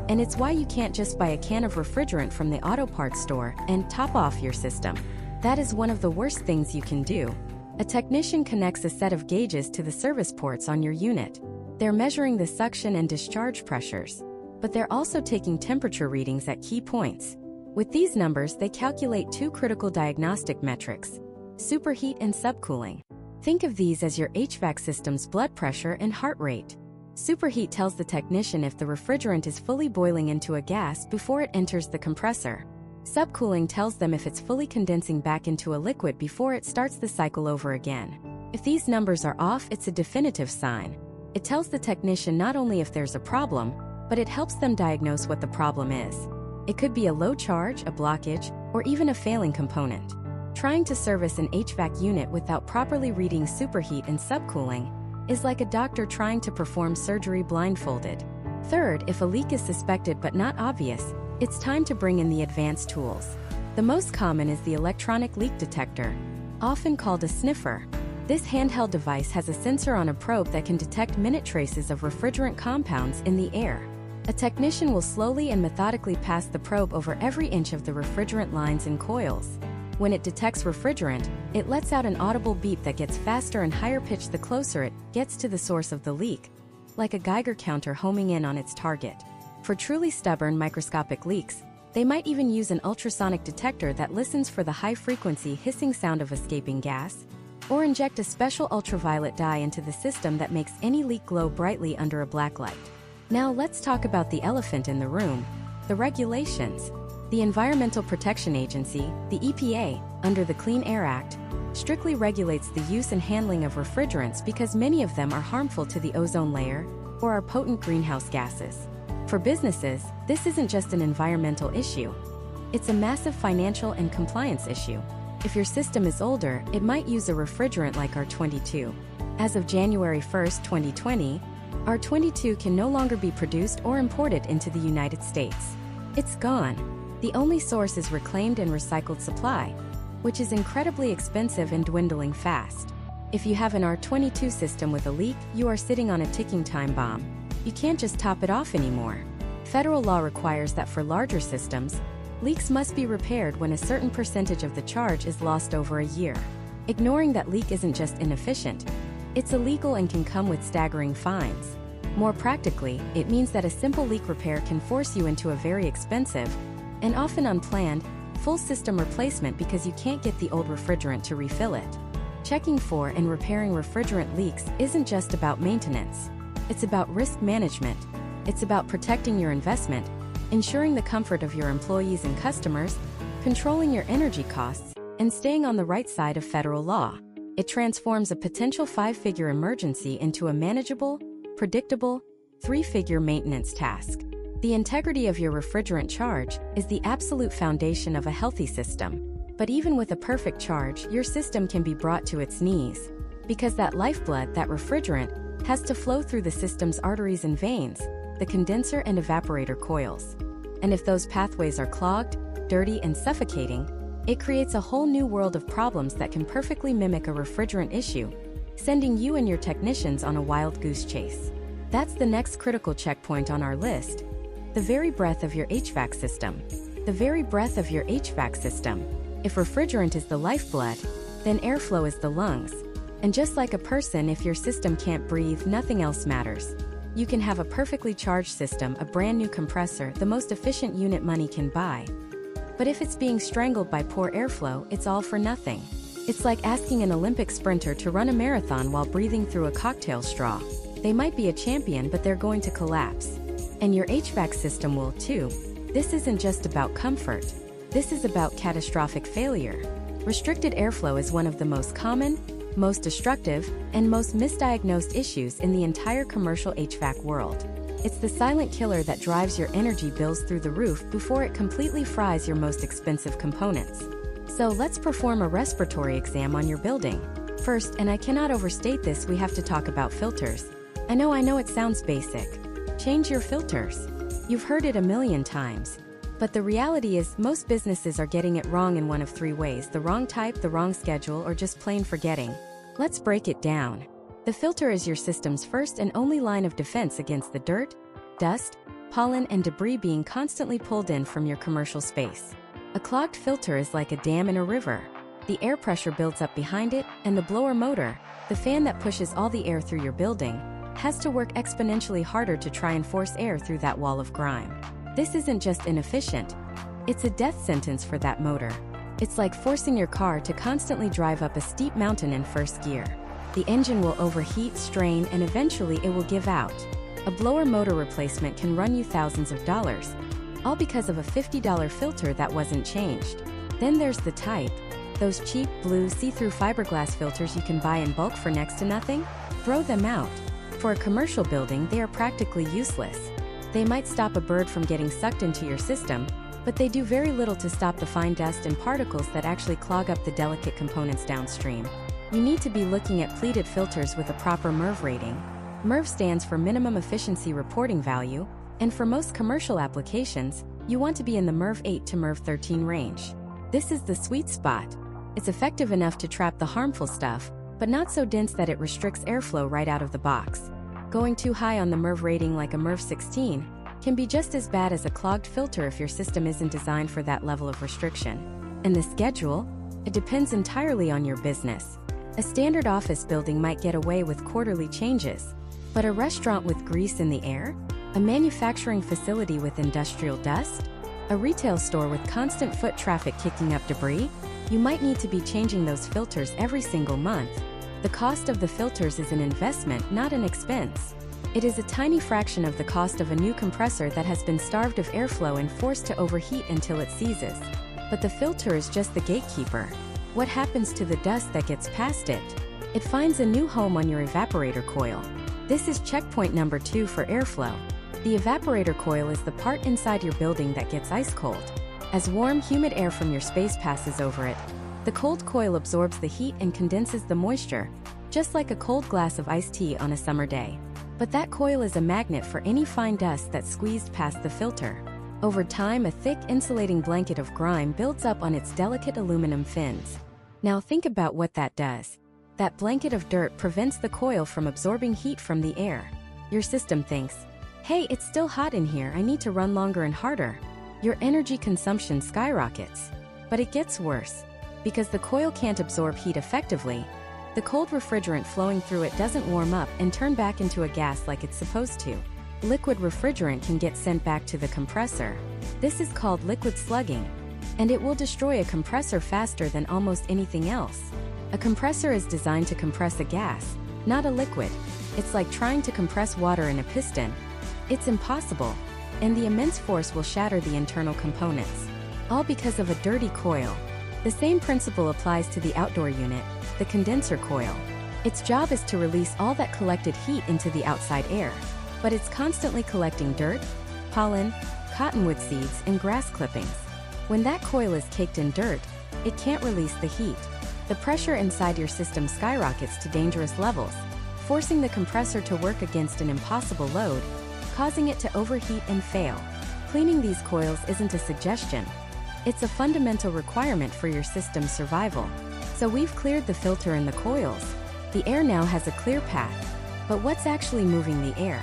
and it's why you can't just buy a can of refrigerant from the auto parts store and top off your system. That is one of the worst things you can do. A technician connects a set of gauges to the service ports on your unit. They're measuring the suction and discharge pressures, but they're also taking temperature readings at key points. With these numbers, they calculate two critical diagnostic metrics: superheat and subcooling. Think of these as your HVAC system's blood pressure and heart rate. Superheat tells the technician if the refrigerant is fully boiling into a gas before it enters the compressor. Subcooling tells them if it's fully condensing back into a liquid before it starts the cycle over again. If these numbers are off, it's a definitive sign. It tells the technician not only if there's a problem, but it helps them diagnose what the problem is. It could be a low charge, a blockage, or even a failing component. Trying to service an HVAC unit without properly reading superheat and subcooling is like a doctor trying to perform surgery blindfolded. Third, if a leak is suspected but not obvious, it's time to bring in the advanced tools. The most common is the electronic leak detector, often called a sniffer. This handheld device has a sensor on a probe that can detect minute traces of refrigerant compounds in the air. A technician will slowly and methodically pass the probe over every inch of the refrigerant lines and coils. When it detects refrigerant, it lets out an audible beep that gets faster and higher pitched the closer it gets to the source of the leak, like a Geiger counter homing in on its target. For truly stubborn microscopic leaks, they might even use an ultrasonic detector that listens for the high-frequency hissing sound of escaping gas, or inject a special ultraviolet dye into the system that makes any leak glow brightly under a black light. Now let's talk about the elephant in the room: the regulations. The Environmental Protection Agency, the EPA, under the Clean Air Act, strictly regulates the use and handling of refrigerants because many of them are harmful to the ozone layer or are potent greenhouse gases. For businesses, this isn't just an environmental issue. It's a massive financial and compliance issue. If your system is older, it might use a refrigerant like R22. As of January 1, 2020, R22 can no longer be produced or imported into the United States. It's gone. The only source is reclaimed and recycled supply, which is incredibly expensive and dwindling fast. If you have an R22 system with a leak, you are sitting on a ticking time bomb. You can't just top it off anymore. Federal law requires that for larger systems, leaks must be repaired when a certain percentage of the charge is lost over a year. Ignoring that leak isn't just inefficient, it's illegal and can come with staggering fines. More practically, it means that a simple leak repair can force you into a very expensive, and often unplanned, full system replacement because you can't get the old refrigerant to refill it. Checking for and repairing refrigerant leaks isn't just about maintenance. It's about risk management. It's about protecting your investment, ensuring the comfort of your employees and customers, controlling your energy costs, and staying on the right side of federal law. It transforms a potential 5-figure emergency into a manageable, predictable, 3-figure maintenance task. The integrity of your refrigerant charge is the absolute foundation of a healthy system. But even with a perfect charge, your system can be brought to its knees. Because that lifeblood, that refrigerant, has to flow through the system's arteries and veins, the condenser and evaporator coils. And if those pathways are clogged, dirty, and suffocating, it creates a whole new world of problems that can perfectly mimic a refrigerant issue, sending you and your technicians on a wild goose chase. That's the next critical checkpoint on our list: the very breath of your HVAC system. The very breath of your HVAC system. If refrigerant is the lifeblood, then airflow is the lungs. And just like a person, if your system can't breathe, nothing else matters. You can have a perfectly charged system, a brand new compressor, the most efficient unit money can buy. But if it's being strangled by poor airflow, it's all for nothing. It's like asking an Olympic sprinter to run a marathon while breathing through a cocktail straw. They might be a champion, but they're going to collapse. And your HVAC system will too. This isn't just about comfort. This is about catastrophic failure. Restricted airflow is one of the most common, most destructive, and most misdiagnosed issues in the entire commercial HVAC world. It's the silent killer that drives your energy bills through the roof before it completely fries your most expensive components. So let's perform a respiratory exam on your building. First, and I cannot overstate this, we have to talk about filters. I know it sounds basic. Change your filters. You've heard it a million times. But the reality is, most businesses are getting it wrong in one of three ways: the wrong type, the wrong schedule, or just plain forgetting. Let's break it down. The filter is your system's first and only line of defense against the dirt, dust, pollen, and debris being constantly pulled in from your commercial space. A clogged filter is like a dam in a river. The air pressure builds up behind it, and the blower motor, the fan that pushes all the air through your building, has to work exponentially harder to try and force air through that wall of grime. This isn't just inefficient, it's a death sentence for that motor. It's like forcing your car to constantly drive up a steep mountain in first gear. The engine will overheat, strain, and eventually it will give out. A blower motor replacement can run you thousands of dollars, all because of a $50 filter that wasn't changed. Then there's the type. Those cheap, blue, see-through fiberglass filters you can buy in bulk for next to nothing? Throw them out. For a commercial building, they are practically useless. They might stop a bird from getting sucked into your system, but they do very little to stop the fine dust and particles that actually clog up the delicate components downstream. You need to be looking at pleated filters with a proper MERV rating. MERV stands for Minimum Efficiency Reporting Value, and for most commercial applications, you want to be in the MERV 8 to MERV 13 range. This is the sweet spot. It's effective enough to trap the harmful stuff, but not so dense that it restricts airflow right out of the box. Going too high on the MERV rating, like a MERV 16, can be just as bad as a clogged filter if your system isn't designed for that level of restriction. And the schedule? It depends entirely on your business. A standard office building might get away with quarterly changes, but a restaurant with grease in the air? A manufacturing facility with industrial dust? A retail store with constant foot traffic kicking up debris? You might need to be changing those filters every single month. The cost of the filters is an investment, not an expense. It is a tiny fraction of the cost of a new compressor that has been starved of airflow and forced to overheat until it seizes. But the filter is just the gatekeeper. What happens to the dust that gets past it? It finds a new home on your evaporator coil. This is checkpoint number 2 for airflow. The evaporator coil is the part inside your building that gets ice cold. As warm, humid air from your space passes over it, the cold coil absorbs the heat and condenses the moisture, just like a cold glass of iced tea on a summer day. But that coil is a magnet for any fine dust that's squeezed past the filter. Over time, a thick, insulating blanket of grime builds up on its delicate aluminum fins. Now think about what that does. That blanket of dirt prevents the coil from absorbing heat from the air. Your system thinks, hey, it's still hot in here, I need to run longer and harder. Your energy consumption skyrockets. But it gets worse. Because the coil can't absorb heat effectively, the cold refrigerant flowing through it doesn't warm up and turn back into a gas like it's supposed to. Liquid refrigerant can get sent back to the compressor. This is called liquid slugging, and it will destroy a compressor faster than almost anything else. A compressor is designed to compress a gas, not a liquid. It's like trying to compress water in a piston. It's impossible, and the immense force will shatter the internal components. All because of a dirty coil. The same principle applies to the outdoor unit, the condenser coil. Its job is to release all that collected heat into the outside air, but it's constantly collecting dirt, pollen, cottonwood seeds, and grass clippings. When that coil is caked in dirt, it can't release the heat. The pressure inside your system skyrockets to dangerous levels, forcing the compressor to work against an impossible load, causing it to overheat and fail. Cleaning these coils isn't a suggestion. It's a fundamental requirement for your system's survival. So we've cleared the filter and the coils. The air now has a clear path. But what's actually moving the air?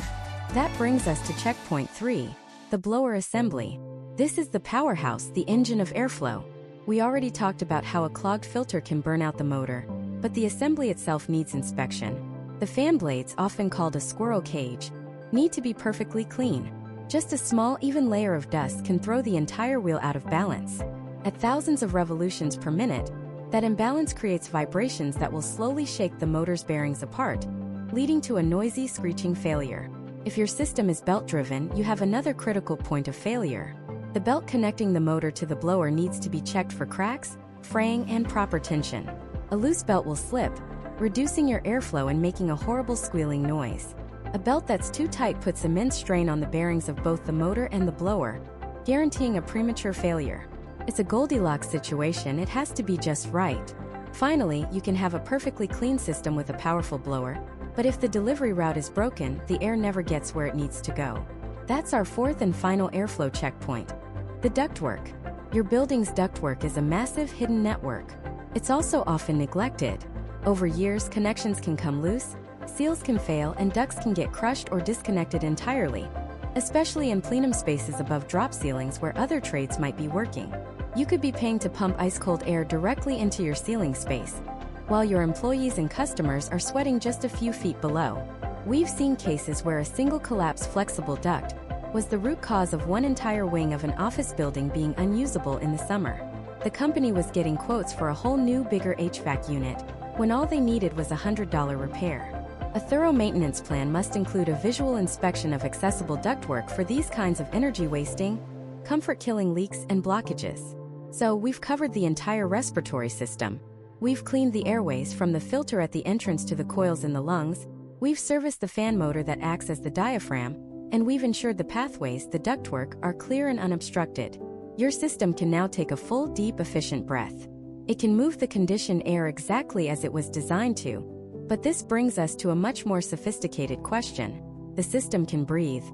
That brings us to checkpoint 3, the blower assembly. This is the powerhouse, the engine of airflow. We already talked about how a clogged filter can burn out the motor, but the assembly itself needs inspection. The fan blades, often called a squirrel cage, need to be perfectly clean. Just a small, even layer of dust can throw the entire wheel out of balance. At thousands of revolutions per minute, that imbalance creates vibrations that will slowly shake the motor's bearings apart, leading to a noisy, screeching failure. If your system is belt-driven, you have another critical point of failure. The belt connecting the motor to the blower needs to be checked for cracks, fraying, and proper tension. A loose belt will slip, reducing your airflow and making a horrible squealing noise. A belt that's too tight puts immense strain on the bearings of both the motor and the blower, guaranteeing a premature failure. It's a Goldilocks situation, it has to be just right. Finally, you can have a perfectly clean system with a powerful blower, but if the delivery route is broken, the air never gets where it needs to go. That's our fourth and final airflow checkpoint. The ductwork. Your building's ductwork is a massive hidden network. It's also often neglected. Over years, connections can come loose, seals can fail, and ducts can get crushed or disconnected entirely, especially in plenum spaces above drop ceilings where other trades might be working. You could be paying to pump ice-cold air directly into your ceiling space, while your employees and customers are sweating just a few feet below. We've seen cases where a single collapsed flexible duct was the root cause of one entire wing of an office building being unusable in the summer. The company was getting quotes for a whole new, bigger HVAC unit, when all they needed was a $100 repair. A thorough maintenance plan must include a visual inspection of accessible ductwork for these kinds of energy-wasting, comfort-killing leaks and blockages. So, we've covered the entire respiratory system. We've cleaned the airways from the filter at the entrance to the coils in the lungs, we've serviced the fan motor that acts as the diaphragm, and we've ensured the pathways, the ductwork, are clear and unobstructed. Your system can now take a full, deep, efficient breath. It can move the conditioned air exactly as it was designed to. But this brings us to a much more sophisticated question. The system can breathe.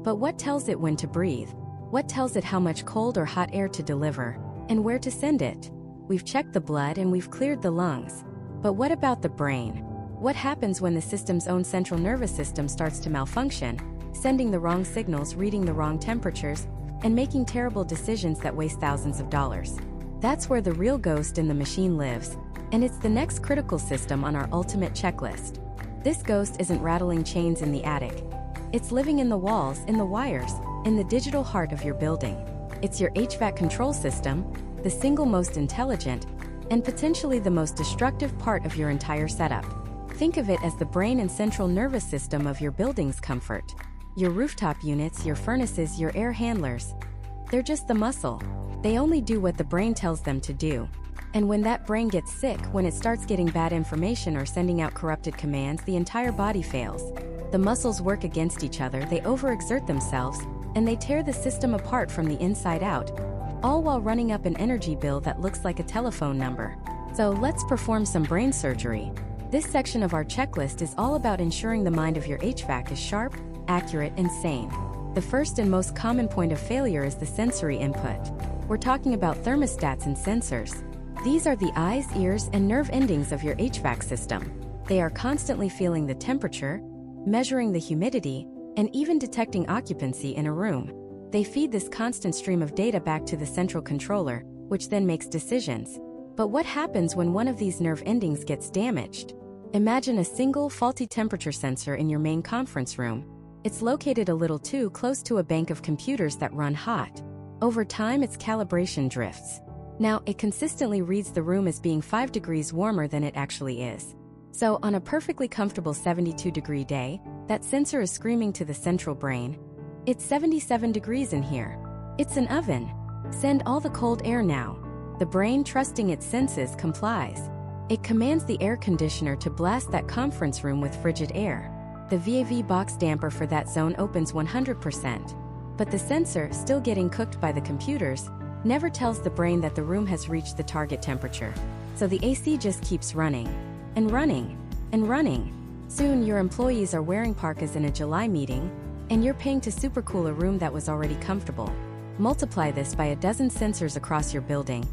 But what tells it when to breathe? What tells it how much cold or hot air to deliver, and where to send it? We've checked the blood and we've cleared the lungs. But what about the brain? What happens when the system's own central nervous system starts to malfunction, sending the wrong signals, reading the wrong temperatures, and making terrible decisions that waste thousands of dollars? That's where the real ghost in the machine lives, and it's the next critical system on our ultimate checklist. This ghost isn't rattling chains in the attic. It's living in the walls, in the wires, in the digital heart of your building. It's your HVAC control system, the single most intelligent, and potentially the most destructive part of your entire setup. Think of it as the brain and central nervous system of your building's comfort. Your rooftop units, your furnaces, your air handlers. They're just the muscle. They only do what the brain tells them to do. And when that brain gets sick, when it starts getting bad information or sending out corrupted commands, the entire body fails. The muscles work against each other, they overexert themselves, and they tear the system apart from the inside out, all while running up an energy bill that looks like a telephone number. So let's perform some brain surgery. This section of our checklist is all about ensuring the mind of your HVAC is sharp, accurate, and sane. The first and most common point of failure is the sensory input. We're talking about thermostats and sensors. These are the eyes, ears, and nerve endings of your HVAC system. They are constantly feeling the temperature, measuring the humidity, and even detecting occupancy in a room. They feed this constant stream of data back to the central controller, which then makes decisions. But what happens when one of these nerve endings gets damaged? Imagine a single faulty temperature sensor in your main conference room. It's located a little too close to a bank of computers that run hot. Over time, its calibration drifts. Now, it consistently reads the room as being 5 degrees warmer than it actually is. So, on a perfectly comfortable 72-degree day, that sensor is screaming to the central brain, "It's 77 degrees in here. It's an oven. Send all the cold air now." The brain, trusting its senses, complies. It commands the air conditioner to blast that conference room with frigid air. The VAV box damper for that zone opens 100%. But the sensor, still getting cooked by the computers, never tells the brain that the room has reached the target temperature. So the AC just keeps running, and running, and running. Soon, your employees are wearing parkas in a July meeting, and you're paying to supercool a room that was already comfortable. Multiply this by a dozen sensors across your building,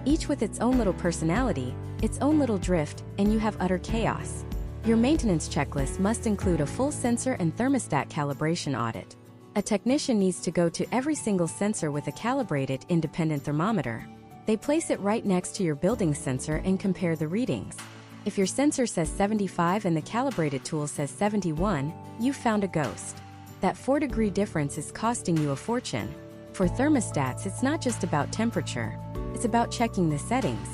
each with its own little personality, its own little drift, and you have utter chaos. Your maintenance checklist must include a full sensor and thermostat calibration audit. A technician needs to go to every single sensor with a calibrated, independent thermometer. They place it right next to your building sensor and compare the readings. If your sensor says 75 and the calibrated tool says 71, you've found a ghost. That 4-degree difference is costing you a fortune. For thermostats, it's not just about temperature. It's about checking the settings.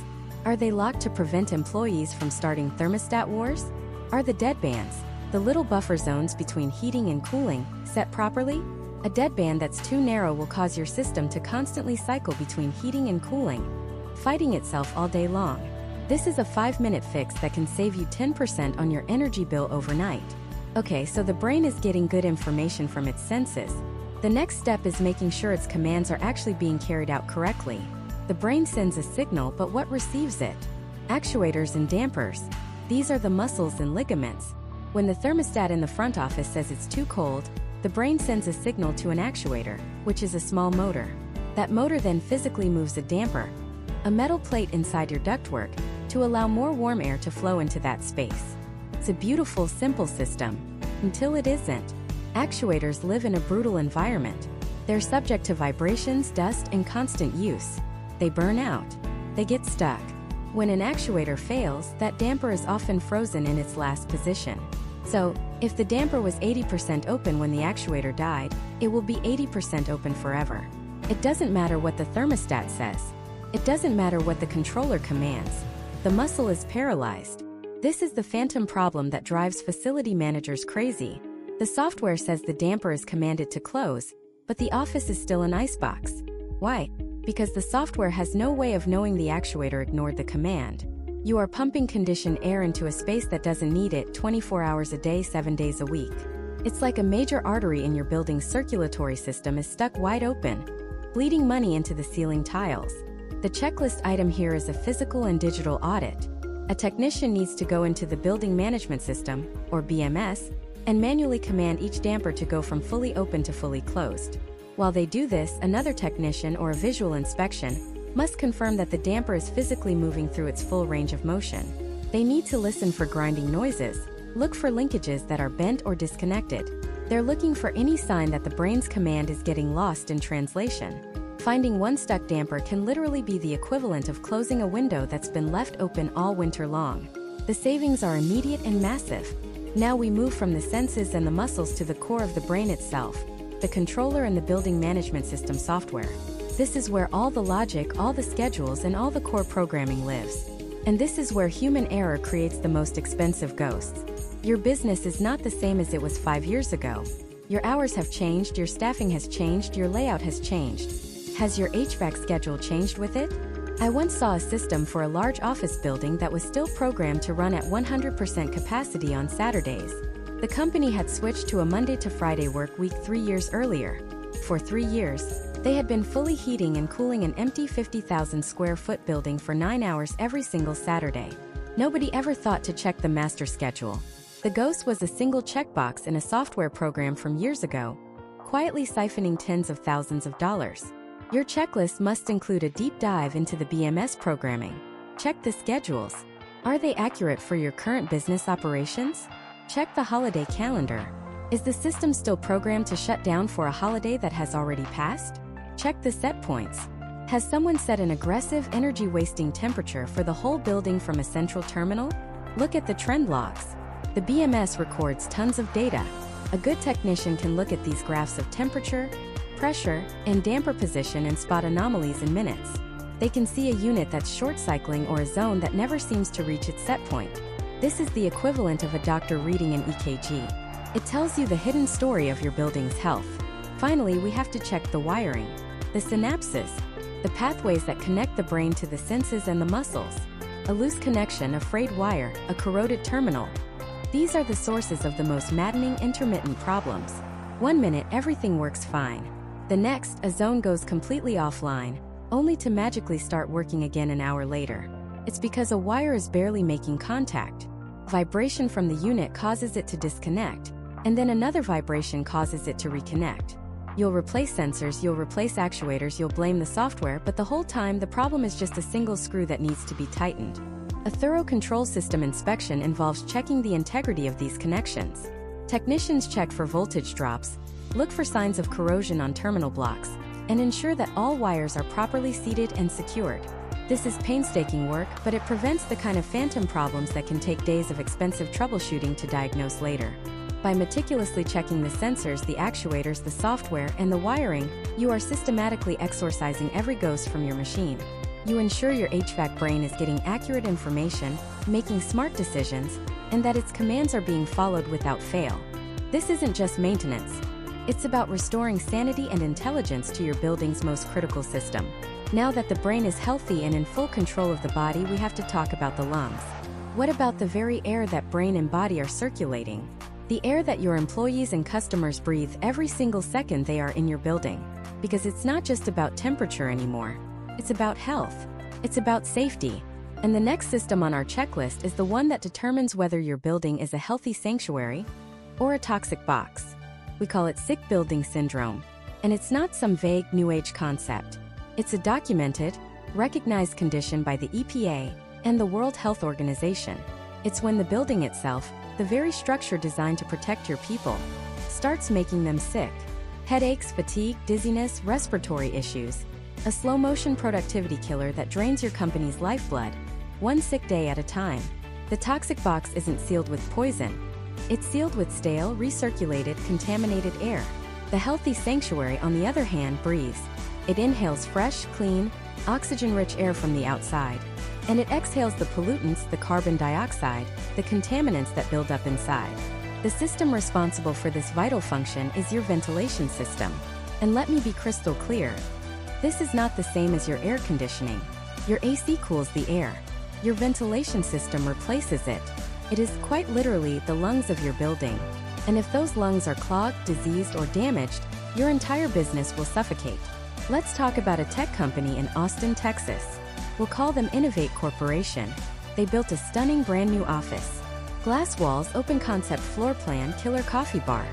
Are they locked to prevent employees from starting thermostat wars? Are the deadbands, the little buffer zones between heating and cooling, set properly? A deadband that's too narrow will cause your system to constantly cycle between heating and cooling, fighting itself all day long. This is a 5-minute fix that can save you 10% on your energy bill overnight. Okay, so the brain is getting good information from its senses. The next step is making sure its commands are actually being carried out correctly. The brain sends a signal, but what receives it? Actuators and dampers. These are the muscles and ligaments. When the thermostat in the front office says it's too cold, the brain sends a signal to an actuator, which is a small motor. That motor then physically moves a damper, a metal plate inside your ductwork, to allow more warm air to flow into that space. It's a beautiful, simple system, until it isn't. Actuators live in a brutal environment. They're subject to vibrations, dust, and constant use. They burn out. They get stuck. When an actuator fails, that damper is often frozen in its last position. So, if the damper was 80% open when the actuator died, it will be 80% open forever. It doesn't matter what the thermostat says. It doesn't matter what the controller commands. The muscle is paralyzed. This is the phantom problem that drives facility managers crazy. The software says the damper is commanded to close, but the office is still an icebox. Why? Because the software has no way of knowing the actuator ignored the command. You are pumping conditioned air into a space that doesn't need it 24 hours a day, 7 days a week. It's like a major artery in your building's circulatory system is stuck wide open, bleeding money into the ceiling tiles. The checklist item here is a physical and digital audit. A technician needs to go into the building management system, or BMS, and manually command each damper to go from fully open to fully closed. While they do this, another technician or a visual inspection must confirm that the damper is physically moving through its full range of motion. They need to listen for grinding noises, look for linkages that are bent or disconnected. They're looking for any sign that the brain's command is getting lost in translation. Finding one stuck damper can literally be the equivalent of closing a window that's been left open all winter long. The savings are immediate and massive. Now we move from the senses and the muscles to the core of the brain itself, the controller and the building management system software. This is where all the logic, all the schedules, and all the core programming lives. And this is where human error creates the most expensive ghosts. Your business is not the same as it was 5 years ago. Your hours have changed, your staffing has changed, your layout has changed. Has your HVAC schedule changed with it? I once saw a system for a large office building that was still programmed to run at 100% capacity on Saturdays. The company had switched to a Monday to Friday work week 3 years earlier. For 3 years, they had been fully heating and cooling an empty 50,000 square foot building for 9 hours every single Saturday. Nobody ever thought to check the master schedule. The ghost was a single checkbox in a software program from years ago, quietly siphoning tens of thousands of dollars. Your checklist must include a deep dive into the BMS programming. Check the schedules. Are they accurate for your current business operations? Check the holiday calendar. Is the system still programmed to shut down for a holiday that has already passed? Check the set points. Has someone set an aggressive, energy-wasting temperature for the whole building from a central terminal? Look at the trend logs. The BMS records tons of data. A good technician can look at these graphs of temperature, pressure, and damper position and spot anomalies in minutes. They can see a unit that's short-cycling or a zone that never seems to reach its set point. This is the equivalent of a doctor reading an EKG. It tells you the hidden story of your building's health. Finally, we have to check the wiring, the synapses, the pathways that connect the brain to the senses and the muscles. A loose connection, a frayed wire, a corroded terminal. These are the sources of the most maddening intermittent problems. 1 minute, everything works fine. The next, a zone goes completely offline, only to magically start working again an hour later. It's because a wire is barely making contact. Vibration from the unit causes it to disconnect, and then another vibration causes it to reconnect. You'll replace sensors, you'll replace actuators, you'll blame the software, but the whole time the problem is just a single screw that needs to be tightened. A thorough control system inspection involves checking the integrity of these connections. Technicians check for voltage drops, look for signs of corrosion on terminal blocks, and ensure that all wires are properly seated and secured. This is painstaking work, but it prevents the kind of phantom problems that can take days of expensive troubleshooting to diagnose later. By meticulously checking the sensors, the actuators, the software, and the wiring, you are systematically exorcising every ghost from your machine. You ensure your HVAC brain is getting accurate information, making smart decisions, and that its commands are being followed without fail. This isn't just maintenance. It's about restoring sanity and intelligence to your building's most critical system. Now that the brain is healthy and in full control of the body, we have to talk about the lungs. What about the very air that brain and body are circulating? The air that your employees and customers breathe every single second they are in your building. Because it's not just about temperature anymore. It's about health. It's about safety. And the next system on our checklist is the one that determines whether your building is a healthy sanctuary or a toxic box. We call it sick building syndrome. And it's not some vague New Age concept. It's a documented, recognized condition by the EPA and the World Health Organization. It's when the building itself, the very structure designed to protect your people, starts making them sick. Headaches, fatigue, dizziness, respiratory issues. A slow-motion productivity killer that drains your company's lifeblood, one sick day at a time. The toxic box isn't sealed with poison. It's sealed with stale, recirculated, contaminated air. The healthy sanctuary, on the other hand, breathes. It inhales fresh, clean, oxygen-rich air from the outside. And it exhales the pollutants, the carbon dioxide, the contaminants that build up inside. The system responsible for this vital function is your ventilation system. And let me be crystal clear. This is not the same as your air conditioning. Your AC cools the air. Your ventilation system replaces it. It is quite literally the lungs of your building. And if those lungs are clogged, diseased, or damaged, your entire business will suffocate. Let's talk about a tech company in Austin, Texas. We'll call them Innovate Corporation. They built a stunning brand new office. Glass walls, open concept floor plan, killer coffee bar.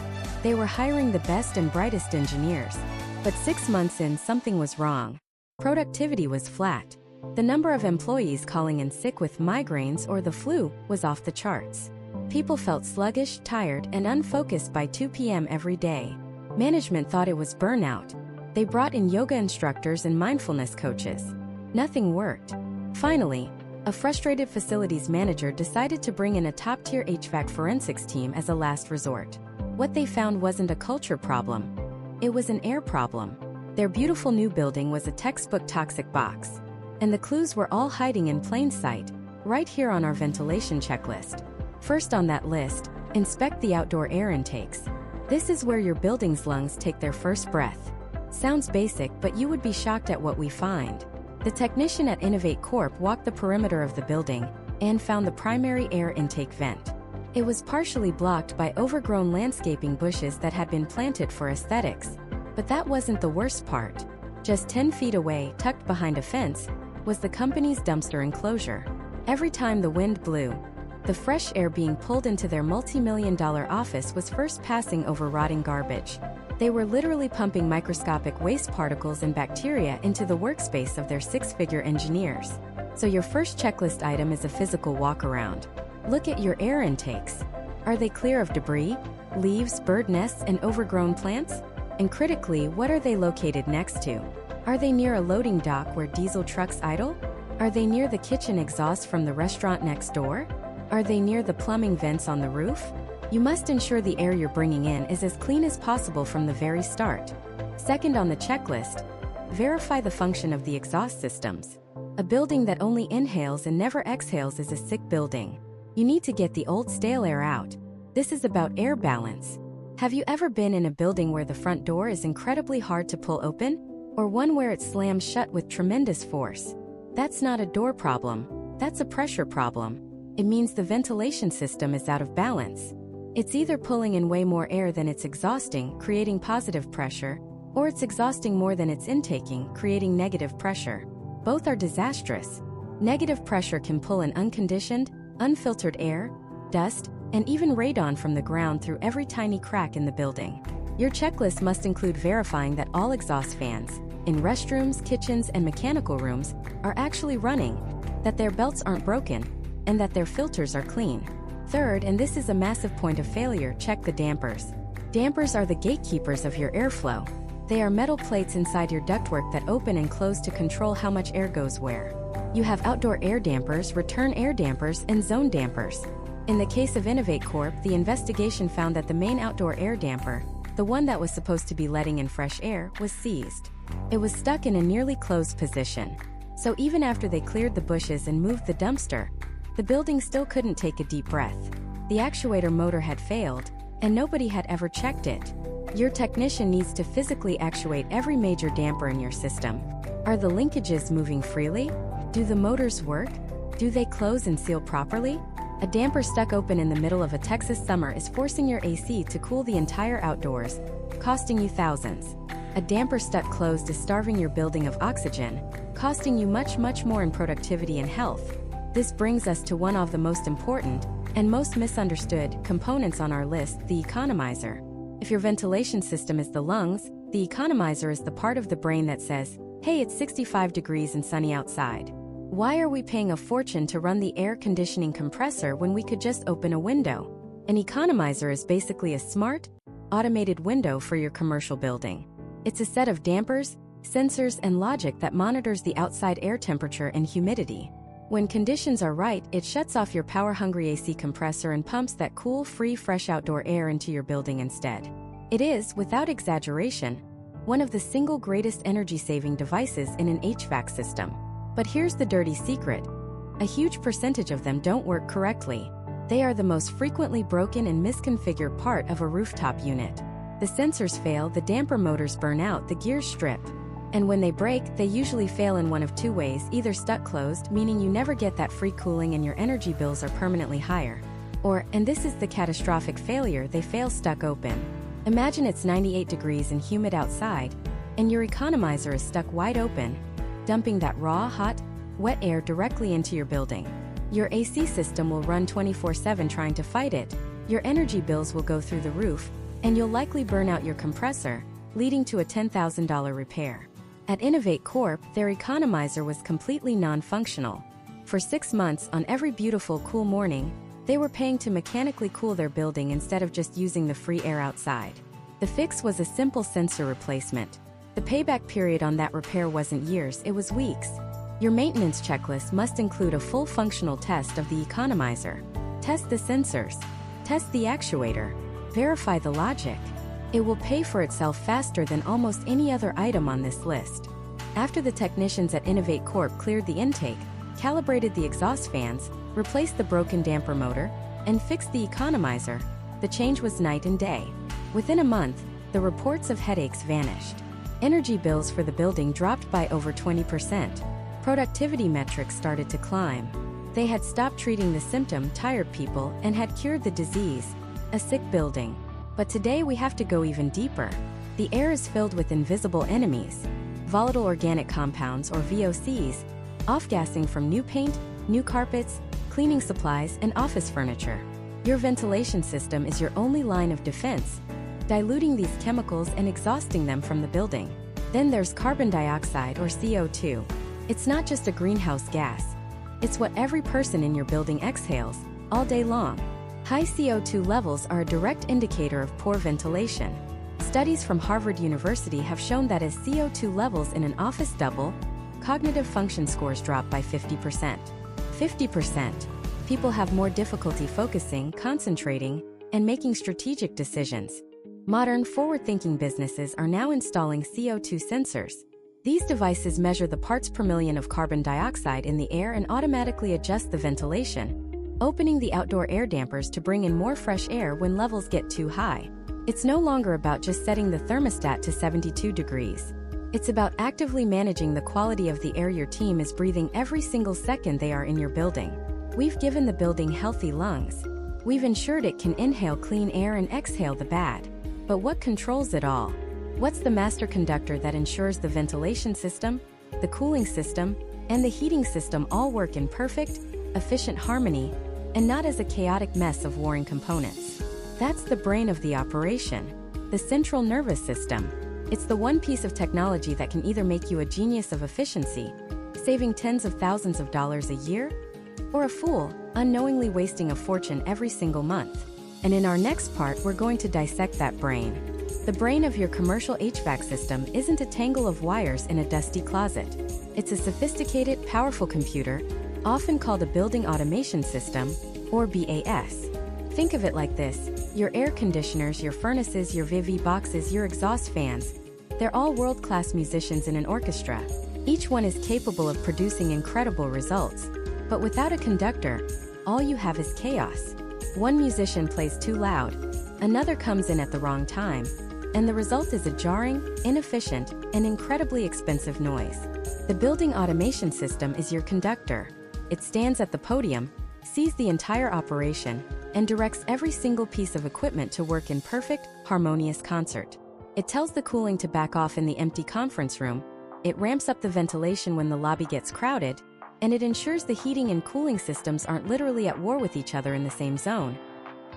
They were hiring the best and brightest engineers. But 6 months in, something was wrong. Productivity was flat. The number of employees calling in sick with migraines or the flu was off the charts. People felt sluggish, tired, and unfocused by 2 p.m. every day. Management thought it was burnout. They brought in yoga instructors and mindfulness coaches. Nothing worked. Finally, a frustrated facilities manager decided to bring in a top-tier HVAC forensics team as a last resort. What they found wasn't a culture problem. It was an air problem. Their beautiful new building was a textbook toxic box. And the clues were all hiding in plain sight, right here on our ventilation checklist. First on that list, inspect the outdoor air intakes. This is where your building's lungs take their first breath. Sounds basic, but you would be shocked at what we find. The technician at Innovate Corp walked the perimeter of the building and found the primary air intake vent. It was partially blocked by overgrown landscaping bushes that had been planted for aesthetics. But that wasn't the worst part. Just 10 feet away, tucked behind a fence, was the company's dumpster enclosure. Every time the wind blew, the fresh air being pulled into their multi-million-dollar office was first passing over rotting garbage. They were literally pumping microscopic waste particles and bacteria into the workspace of their six-figure engineers. So your first checklist item is a physical walk-around. Look at your air intakes. Are they clear of debris, leaves, bird nests, and overgrown plants? And critically, what are they located next to? Are they near a loading dock where diesel trucks idle? Are they near the kitchen exhaust from the restaurant next door? Are they near the plumbing vents on the roof? You must ensure the air you're bringing in is as clean as possible from the very start. Second on the checklist, verify the function of the exhaust systems. A building that only inhales and never exhales is a sick building. You need to get the old stale air out. This is about air balance. Have you ever been in a building where the front door is incredibly hard to pull open? Or one where it slams shut with tremendous force? That's not a door problem. That's a pressure problem. It means the ventilation system is out of balance. It's either pulling in way more air than it's exhausting, creating positive pressure, or it's exhausting more than it's intaking, creating negative pressure. Both are disastrous. Negative pressure can pull in unconditioned, unfiltered air, dust, and even radon from the ground through every tiny crack in the building. Your checklist must include verifying that all exhaust fans, in restrooms, kitchens, and mechanical rooms, are actually running, that their belts aren't broken, and that their filters are clean. Third, and this is a massive point of failure, check the dampers. Dampers are the gatekeepers of your airflow. They are metal plates inside your ductwork that open and close to control how much air goes where. You have outdoor air dampers, return air dampers, and zone dampers. In the case of Innovate Corp, the investigation found that the main outdoor air damper, the one that was supposed to be letting in fresh air, was seized. It was stuck in a nearly closed position. So even after they cleared the bushes and moved the dumpster, the building still couldn't take a deep breath. The actuator motor had failed, and nobody had ever checked it. Your technician needs to physically actuate every major damper in your system. Are the linkages moving freely? Do the motors work? Do they close and seal properly? A damper stuck open in the middle of a Texas summer is forcing your AC to cool the entire outdoors, costing you thousands. A damper stuck closed is starving your building of oxygen, costing you much more in productivity and health. This brings us to one of the most important and most misunderstood components on our list, the economizer. If your ventilation system is the lungs, the economizer is the part of the brain that says, hey, it's 65 degrees and sunny outside. Why are we paying a fortune to run the air conditioning compressor when we could just open a window? An economizer is basically a smart, automated window for your commercial building. It's a set of dampers, sensors, and logic that monitors the outside air temperature and humidity. When conditions are right, it shuts off your power-hungry AC compressor and pumps that cool, free, fresh outdoor air into your building instead. It is, without exaggeration, one of the single greatest energy-saving devices in an HVAC system. But here's the dirty secret. A huge percentage of them don't work correctly. They are the most frequently broken and misconfigured part of a rooftop unit. The sensors fail, the damper motors burn out, the gears strip. And when they break, they usually fail in one of two ways, either stuck closed, meaning you never get that free cooling and your energy bills are permanently higher. Or, and this is the catastrophic failure, they fail stuck open. Imagine it's 98 degrees and humid outside, and your economizer is stuck wide open, dumping that raw, hot, wet air directly into your building. Your AC system will run 24/7 trying to fight it, your energy bills will go through the roof, and you'll likely burn out your compressor, leading to a $10,000 repair. At Innovate Corp, their economizer was completely non-functional. For 6 months, on every beautiful, cool morning, they were paying to mechanically cool their building instead of just using the free air outside. The fix was a simple sensor replacement. The payback period on that repair wasn't years, it was weeks. Your maintenance checklist must include a full functional test of the economizer. Test the sensors. Test the actuator. Verify the logic. It will pay for itself faster than almost any other item on this list. After the technicians at Innovate Corp cleared the intake, calibrated the exhaust fans, replaced the broken damper motor, and fixed the economizer, the change was night and day. Within a month, the reports of headaches vanished. Energy bills for the building dropped by over 20%. Productivity metrics started to climb. They had stopped treating the symptom, tired people, and had cured the disease, a sick building. But today we have to go even deeper. The air is filled with invisible enemies, volatile organic compounds or VOCs, off-gassing from new paint, new carpets, cleaning supplies, and office furniture. Your ventilation system is your only line of defense, diluting these chemicals and exhausting them from the building. Then there's carbon dioxide or CO2. It's not just a greenhouse gas. It's what every person in your building exhales, all day long. High CO2 levels are a direct indicator of poor ventilation. Studies from Harvard University have shown that as CO2 levels in an office double, cognitive function scores drop by 50%. 50%. People have more difficulty focusing, concentrating, and making strategic decisions. Modern, forward-thinking businesses are now installing CO2 sensors. These devices measure the parts per million of carbon dioxide in the air and automatically adjust the ventilation, opening the outdoor air dampers to bring in more fresh air when levels get too high. It's no longer about just setting the thermostat to 72 degrees. It's about actively managing the quality of the air your team is breathing every single second they are in your building. We've given the building healthy lungs. We've ensured it can inhale clean air and exhale the bad. But what controls it all? What's the master conductor that ensures the ventilation system, the cooling system, and the heating system all work in perfect, efficient harmony? and not as a chaotic mess of warring components. That's the brain of the operation, the central nervous system. It's the one piece of technology that can either make you a genius of efficiency, saving tens of thousands of dollars a year, or a fool, unknowingly wasting a fortune every single month. And in our next part, we're going to dissect that brain. The brain of your commercial HVAC system isn't a tangle of wires in a dusty closet. It's a sophisticated, powerful computer, often called a building automation system, or BAS. Think of it like this: your air conditioners, your furnaces, your VV boxes, your exhaust fans. They're all world-class musicians in an orchestra. Each one is capable of producing incredible results. But without a conductor, all you have is chaos. One musician plays too loud, another comes in at the wrong time, and the result is a jarring, inefficient, and incredibly expensive noise. The building automation system is your conductor. It stands at the podium, sees the entire operation, and directs every single piece of equipment to work in perfect, harmonious concert. It tells the cooling to back off in the empty conference room, it ramps up the ventilation when the lobby gets crowded, and it ensures the heating and cooling systems aren't literally at war with each other in the same zone.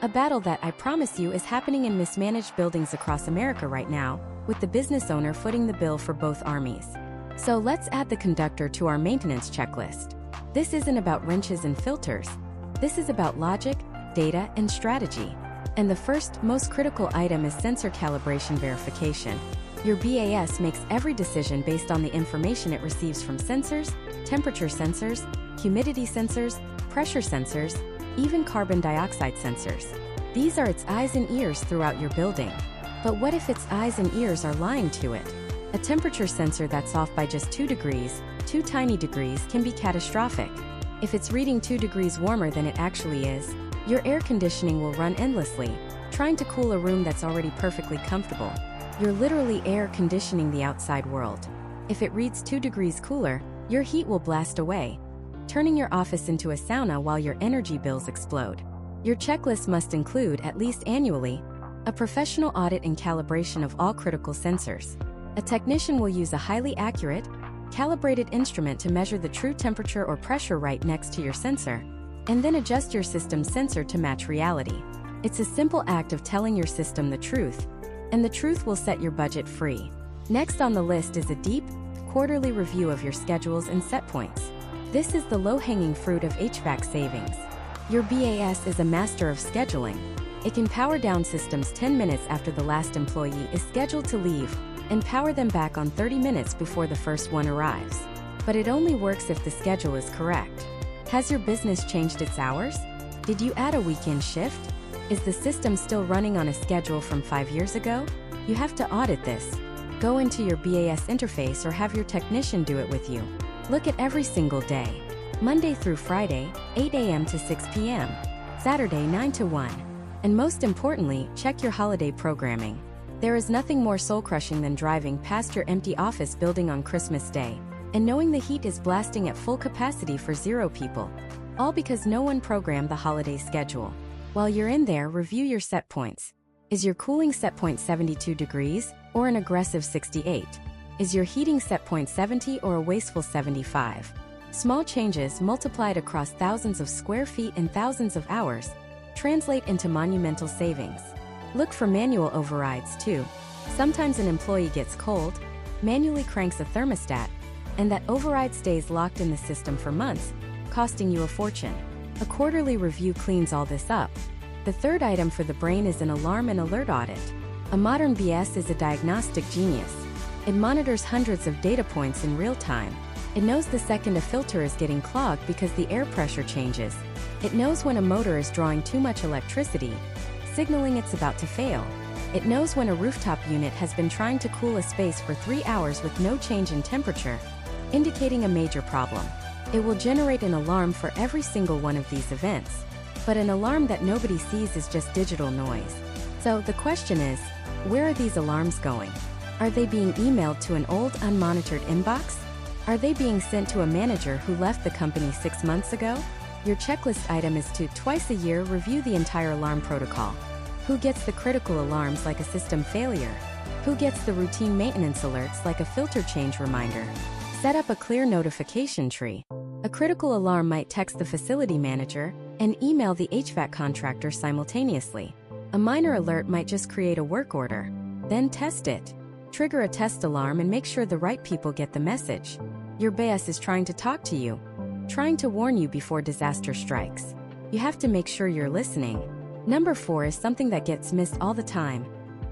A battle that, I promise you, is happening in mismanaged buildings across America right now, with the business owner footing the bill for both armies. So let's add the conductor to our maintenance checklist. This isn't about wrenches and filters. This is about logic, data, and strategy. And the first, most critical item is sensor calibration verification. Your BAS makes every decision based on the information it receives from sensors, temperature sensors, humidity sensors, pressure sensors, even carbon dioxide sensors. These are its eyes and ears throughout your building. But what if its eyes and ears are lying to it? A temperature sensor that's off by just 2 degrees, 2 tiny degrees, can be catastrophic. If it's reading 2 degrees warmer than it actually is, your air conditioning will run endlessly, trying to cool a room that's already perfectly comfortable. You're literally air conditioning the outside world. If it reads 2 degrees cooler, your heat will blast away, turning your office into a sauna while your energy bills explode. Your checklist must include, at least annually, a professional audit and calibration of all critical sensors. A technician will use a highly accurate, calibrated instrument to measure the true temperature or pressure right next to your sensor, and then adjust your system's sensor to match reality. It's a simple act of telling your system the truth, and the truth will set your budget free. Next on the list is a deep, quarterly review of your schedules and set points. This is the low-hanging fruit of HVAC savings. Your BAS is a master of scheduling. It can power down systems 10 minutes after the last employee is scheduled to leave, and power them back on 30 minutes before the first one arrives. But it only works if the schedule is correct. Has your business changed its hours? Did you add a weekend shift? Is the system still running on a schedule from 5 years ago? You have to audit this. Go into your BAS interface or have your technician do it with you. Look at every single day. Monday through Friday, 8 a.m. to 6 p.m. Saturday, 9 to 1. And most importantly, check your holiday programming. There is nothing more soul-crushing than driving past your empty office building on Christmas Day and knowing the heat is blasting at full capacity for 0 people. All because no one programmed the holiday schedule. While you're in there, review your set points. Is your cooling set point 72 degrees or an aggressive 68? Is your heating set point 70 or a wasteful 75? Small changes multiplied across thousands of square feet and thousands of hours translate into monumental savings. Look for manual overrides too. Sometimes an employee gets cold, manually cranks a thermostat, and that override stays locked in the system for months, costing you a fortune. A quarterly review cleans all this up. The third item for the brain is an alarm and alert audit. A modern BAS is a diagnostic genius. It monitors hundreds of data points in real time. It knows the second a filter is getting clogged because the air pressure changes. It knows when a motor is drawing too much electricity, signaling it's about to fail. It knows when a rooftop unit has been trying to cool a space for 3 hours with no change in temperature, indicating a major problem. It will generate an alarm for every single one of these events. But an alarm that nobody sees is just digital noise. So the question is, where are these alarms going? Are they being emailed to an old, unmonitored inbox? Are they being sent to a manager who left the company 6 months ago? Your checklist item is to, twice a year, review the entire alarm protocol. Who gets the critical alarms like a system failure? Who gets the routine maintenance alerts like a filter change reminder? Set up a clear notification tree. A critical alarm might text the facility manager and email the HVAC contractor simultaneously. A minor alert might just create a work order. Then test it. Trigger a test alarm and make sure the right people get the message. Your boss is trying to talk to you, trying to warn you before disaster strikes. You have to make sure you're listening. Number 4 is something that gets missed all the time.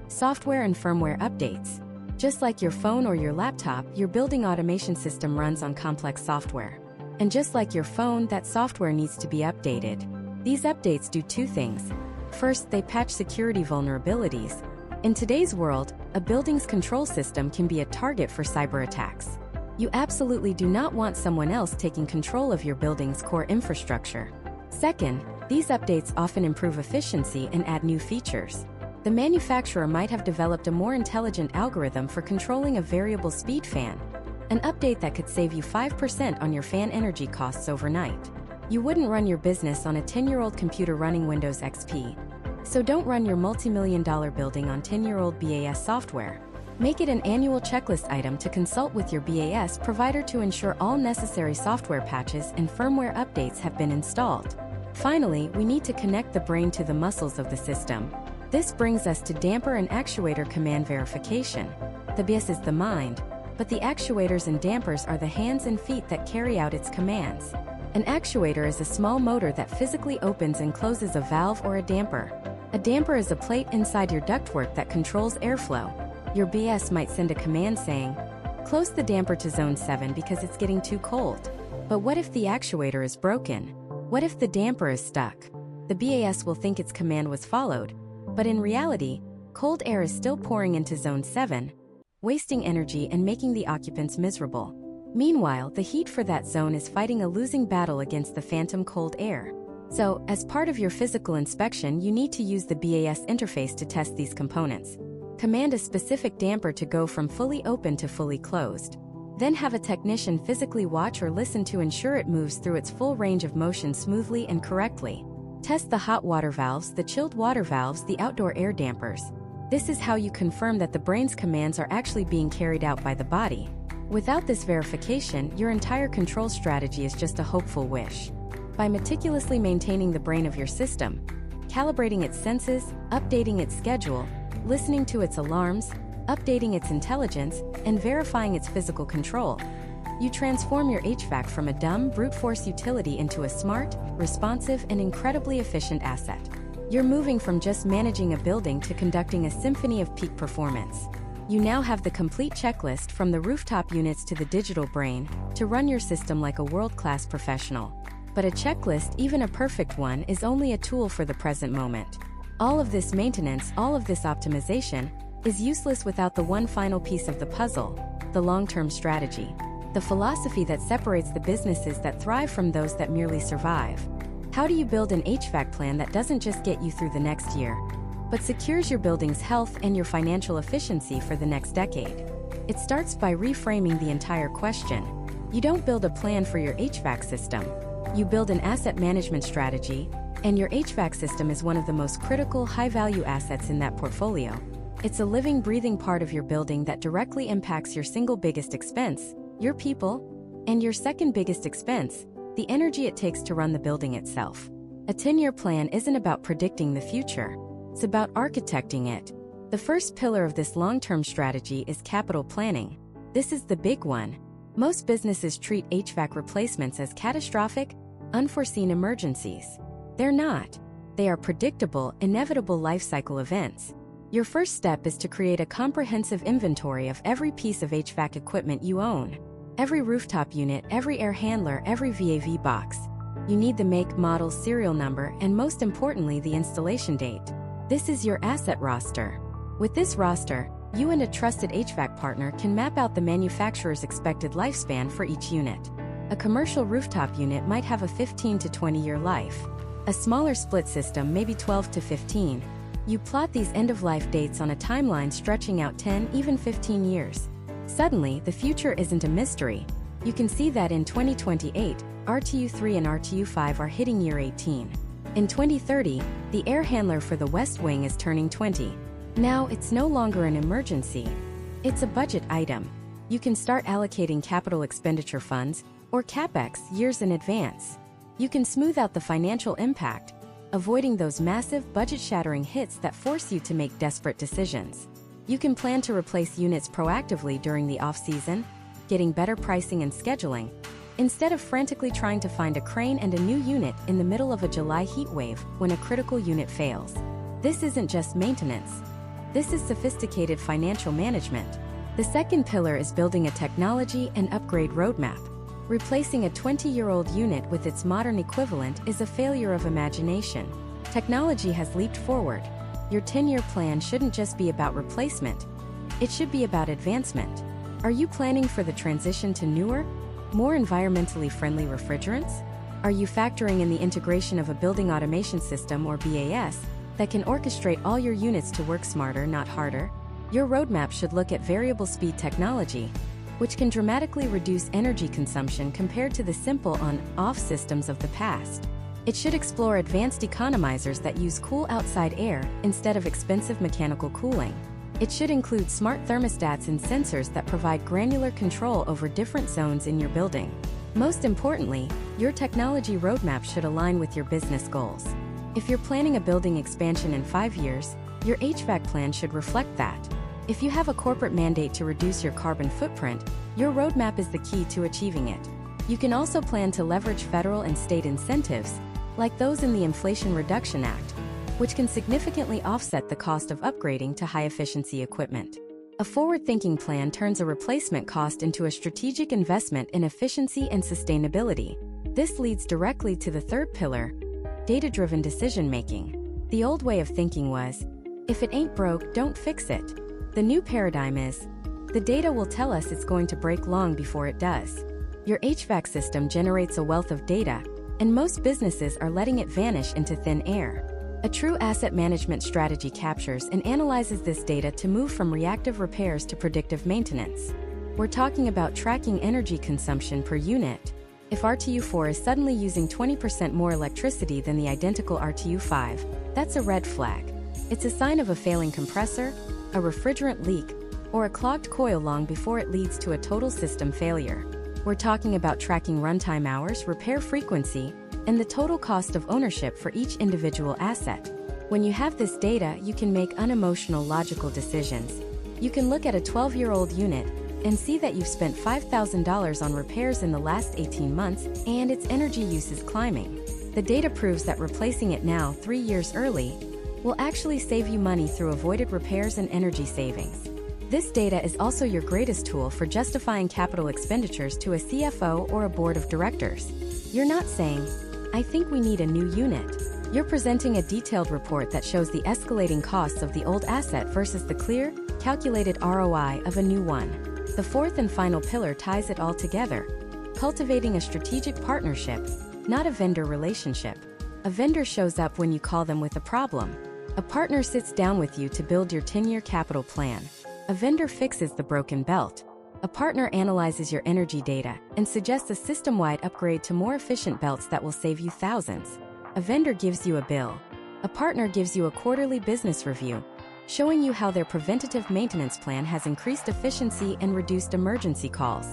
Software and firmware updates. Just like your phone or your laptop, your building automation system runs on complex software. And just like your phone, that software needs to be updated. These updates do 2 things. First, they patch security vulnerabilities. In today's world, a building's control system can be a target for cyber attacks. You absolutely do not want someone else taking control of your building's core infrastructure. Second, these updates often improve efficiency and add new features. The manufacturer might have developed a more intelligent algorithm for controlling a variable speed fan, an update that could save you 5% on your fan energy costs overnight. You wouldn't run your business on a 10-year-old computer running Windows XP. So don't run your multi-million-dollar building on 10-year-old BAS software. Make it an annual checklist item to consult with your BAS provider to ensure all necessary software patches and firmware updates have been installed. Finally, we need to connect the brain to the muscles of the system. This brings us to damper and actuator command verification. The BAS is the mind, but the actuators and dampers are the hands and feet that carry out its commands. An actuator is a small motor that physically opens and closes a valve or a damper. A damper is a plate inside your ductwork that controls airflow. Your BAS might send a command saying, "Close the damper to zone 7 because it's getting too cold." But what if the actuator is broken? What if the damper is stuck? The BAS will think its command was followed, but in reality, cold air is still pouring into zone 7, wasting energy and making the occupants miserable. Meanwhile, the heat for that zone is fighting a losing battle against the phantom cold air. So, as part of your physical inspection, you need to use the BAS interface to test these components. Command a specific damper to go from fully open to fully closed. Then have a technician physically watch or listen to ensure it moves through its full range of motion smoothly and correctly. Test the hot water valves, the chilled water valves, the outdoor air dampers. This is how you confirm that the brain's commands are actually being carried out by the body. Without this verification, your entire control strategy is just a hopeful wish. By meticulously maintaining the brain of your system, calibrating its senses, updating its schedule, listening to its alarms, updating its intelligence, and verifying its physical control, you transform your HVAC from a dumb, brute force utility into a smart, responsive, and incredibly efficient asset. You're moving from just managing a building to conducting a symphony of peak performance. You now have the complete checklist from the rooftop units to the digital brain to run your system like a world-class professional. But a checklist, even a perfect one, is only a tool for the present moment. All of this maintenance, all of this optimization, is useless without the one final piece of the puzzle, the long-term strategy. The philosophy that separates the businesses that thrive from those that merely survive. How do you build an HVAC plan that doesn't just get you through the next year, but secures your building's health and your financial efficiency for the next decade? It starts by reframing the entire question. You don't build a plan for your HVAC system. You build an asset management strategy, and your HVAC system is one of the most critical, high-value assets in that portfolio. It's a living, breathing part of your building that directly impacts your single biggest expense, your people, and your second biggest expense, the energy it takes to run the building itself. A 10-year plan isn't about predicting the future. It's about architecting it. The first pillar of this long-term strategy is capital planning. This is the big one. Most businesses treat HVAC replacements as catastrophic, unforeseen emergencies. They're not. They are predictable, inevitable life cycle events. Your first step is to create a comprehensive inventory of every piece of HVAC equipment you own. Every rooftop unit, every air handler, every VAV box. You need the make, model, serial number, and most importantly, the installation date. This is your asset roster. With this roster, you and a trusted HVAC partner can map out the manufacturer's expected lifespan for each unit. A commercial rooftop unit might have a 15 to 20-year life. A smaller split system, maybe 12 to 15. You plot these end-of-life dates on a timeline stretching out 10, even 15 years. Suddenly, the future isn't a mystery. You can see that in 2028, RTU3 and RTU5 are hitting year 18. In 2030, the air handler for the West Wing is turning 20. Now, it's no longer an emergency. It's a budget item. You can start allocating capital expenditure funds, or CapEx years in advance. You can smooth out the financial impact, avoiding those massive budget-shattering hits that force you to make desperate decisions. You can plan to replace units proactively during the off-season, getting better pricing and scheduling, instead of frantically trying to find a crane and a new unit in the middle of a July heat wave when a critical unit fails. This isn't just maintenance. This is sophisticated financial management. The second pillar is building a technology and upgrade roadmap. Replacing a 20-year-old unit with its modern equivalent is a failure of imagination. Technology has leaped forward. Your 10-year plan shouldn't just be about replacement. It should be about advancement. Are you planning for the transition to newer, more environmentally friendly refrigerants? Are you factoring in the integration of a building automation system, or BAS, that can orchestrate all your units to work smarter, not harder? Your roadmap should look at variable speed technology, which can dramatically reduce energy consumption compared to the simple on-off systems of the past. It should explore advanced economizers that use cool outside air instead of expensive mechanical cooling. It should include smart thermostats and sensors that provide granular control over different zones in your building. Most importantly, your technology roadmap should align with your business goals. If you're planning a building expansion in 5 years, your HVAC plan should reflect that. If you have a corporate mandate to reduce your carbon footprint, your roadmap is the key to achieving it. You can also plan to leverage federal and state incentives, like those in the Inflation Reduction Act, which can significantly offset the cost of upgrading to high-efficiency equipment. A forward-thinking plan turns a replacement cost into a strategic investment in efficiency and sustainability. This leads directly to the third pillar, data-driven decision-making. The old way of thinking was, if it ain't broke, don't fix it. The new paradigm is, the data will tell us it's going to break long before it does. Your HVAC system generates a wealth of data, and most businesses are letting it vanish into thin air. A true asset management strategy captures and analyzes this data to move from reactive repairs to predictive maintenance. We're talking about tracking energy consumption per unit. If RTU4 is suddenly using 20% more electricity than the identical RTU5, that's a red flag. It's a sign of a failing compressor, a refrigerant leak, or a clogged coil long before it leads to a total system failure. We're talking about tracking runtime hours, repair frequency, and the total cost of ownership for each individual asset. When you have this data, you can make unemotional, logical decisions. You can look at a 12-year-old unit and see that you've spent $5,000 on repairs in the last 18 months, and its energy use is climbing. The data proves that replacing it now, 3 years early, will actually save you money through avoided repairs and energy savings. This data is also your greatest tool for justifying capital expenditures to a CFO or a board of directors. You're not saying, I think we need a new unit. You're presenting a detailed report that shows the escalating costs of the old asset versus the clear, calculated ROI of a new one. The fourth and final pillar ties it all together, cultivating a strategic partnership, not a vendor relationship. A vendor shows up when you call them with a problem. A partner sits down with you to build your 10-year capital plan. A vendor fixes the broken belt. A partner analyzes your energy data and suggests a system-wide upgrade to more efficient belts that will save you thousands. A vendor gives you a bill. A partner gives you a quarterly business review, showing you how their preventative maintenance plan has increased efficiency and reduced emergency calls.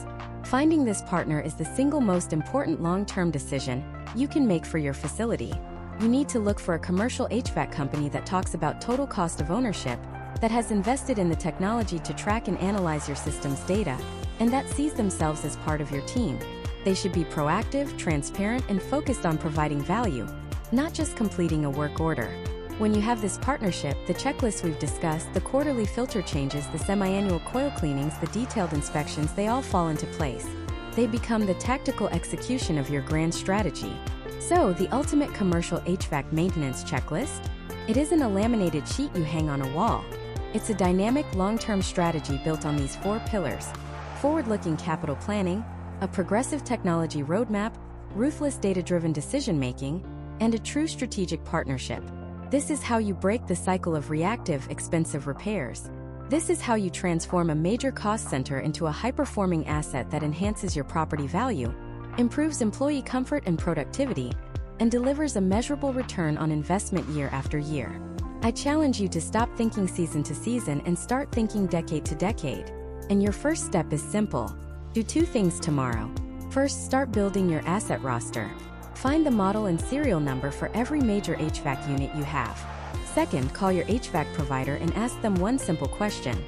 Finding this partner is the single most important long-term decision you can make for your facility. You need to look for a commercial HVAC company that talks about total cost of ownership, that has invested in the technology to track and analyze your system's data, and that sees themselves as part of your team. They should be proactive, transparent, and focused on providing value, not just completing a work order. When you have this partnership, the checklist we've discussed, the quarterly filter changes, the semi-annual coil cleanings, the detailed inspections, they all fall into place. They become the tactical execution of your grand strategy. So, the ultimate commercial HVAC maintenance checklist? It isn't a laminated sheet you hang on a wall. It's a dynamic, long-term strategy built on these 4 pillars: forward-looking capital planning, a progressive technology roadmap, ruthless data-driven decision-making, and a true strategic partnership. This is how you break the cycle of reactive, expensive repairs. This is how you transform a major cost center into a high-performing asset that enhances your property value, improves employee comfort and productivity, and delivers a measurable return on investment year after year. I challenge you to stop thinking season to season and start thinking decade to decade. And your first step is simple. Do 2 things tomorrow. First, start building your asset roster. Find the model and serial number for every major HVAC unit you have. Second, call your HVAC provider and ask them one simple question.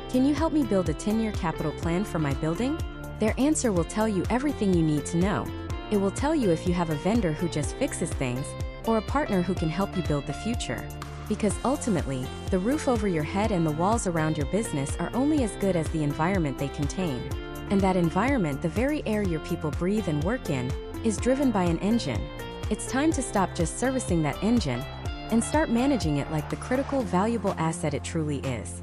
Can you help me build a 10-year capital plan for my building? Their answer will tell you everything you need to know. It will tell you if you have a vendor who just fixes things, or a partner who can help you build the future. Because ultimately, the roof over your head and the walls around your business are only as good as the environment they contain. And that environment, the very air your people breathe and work in, is driven by an engine. It's time to stop just servicing that engine and start managing it like the critical, valuable asset it truly is.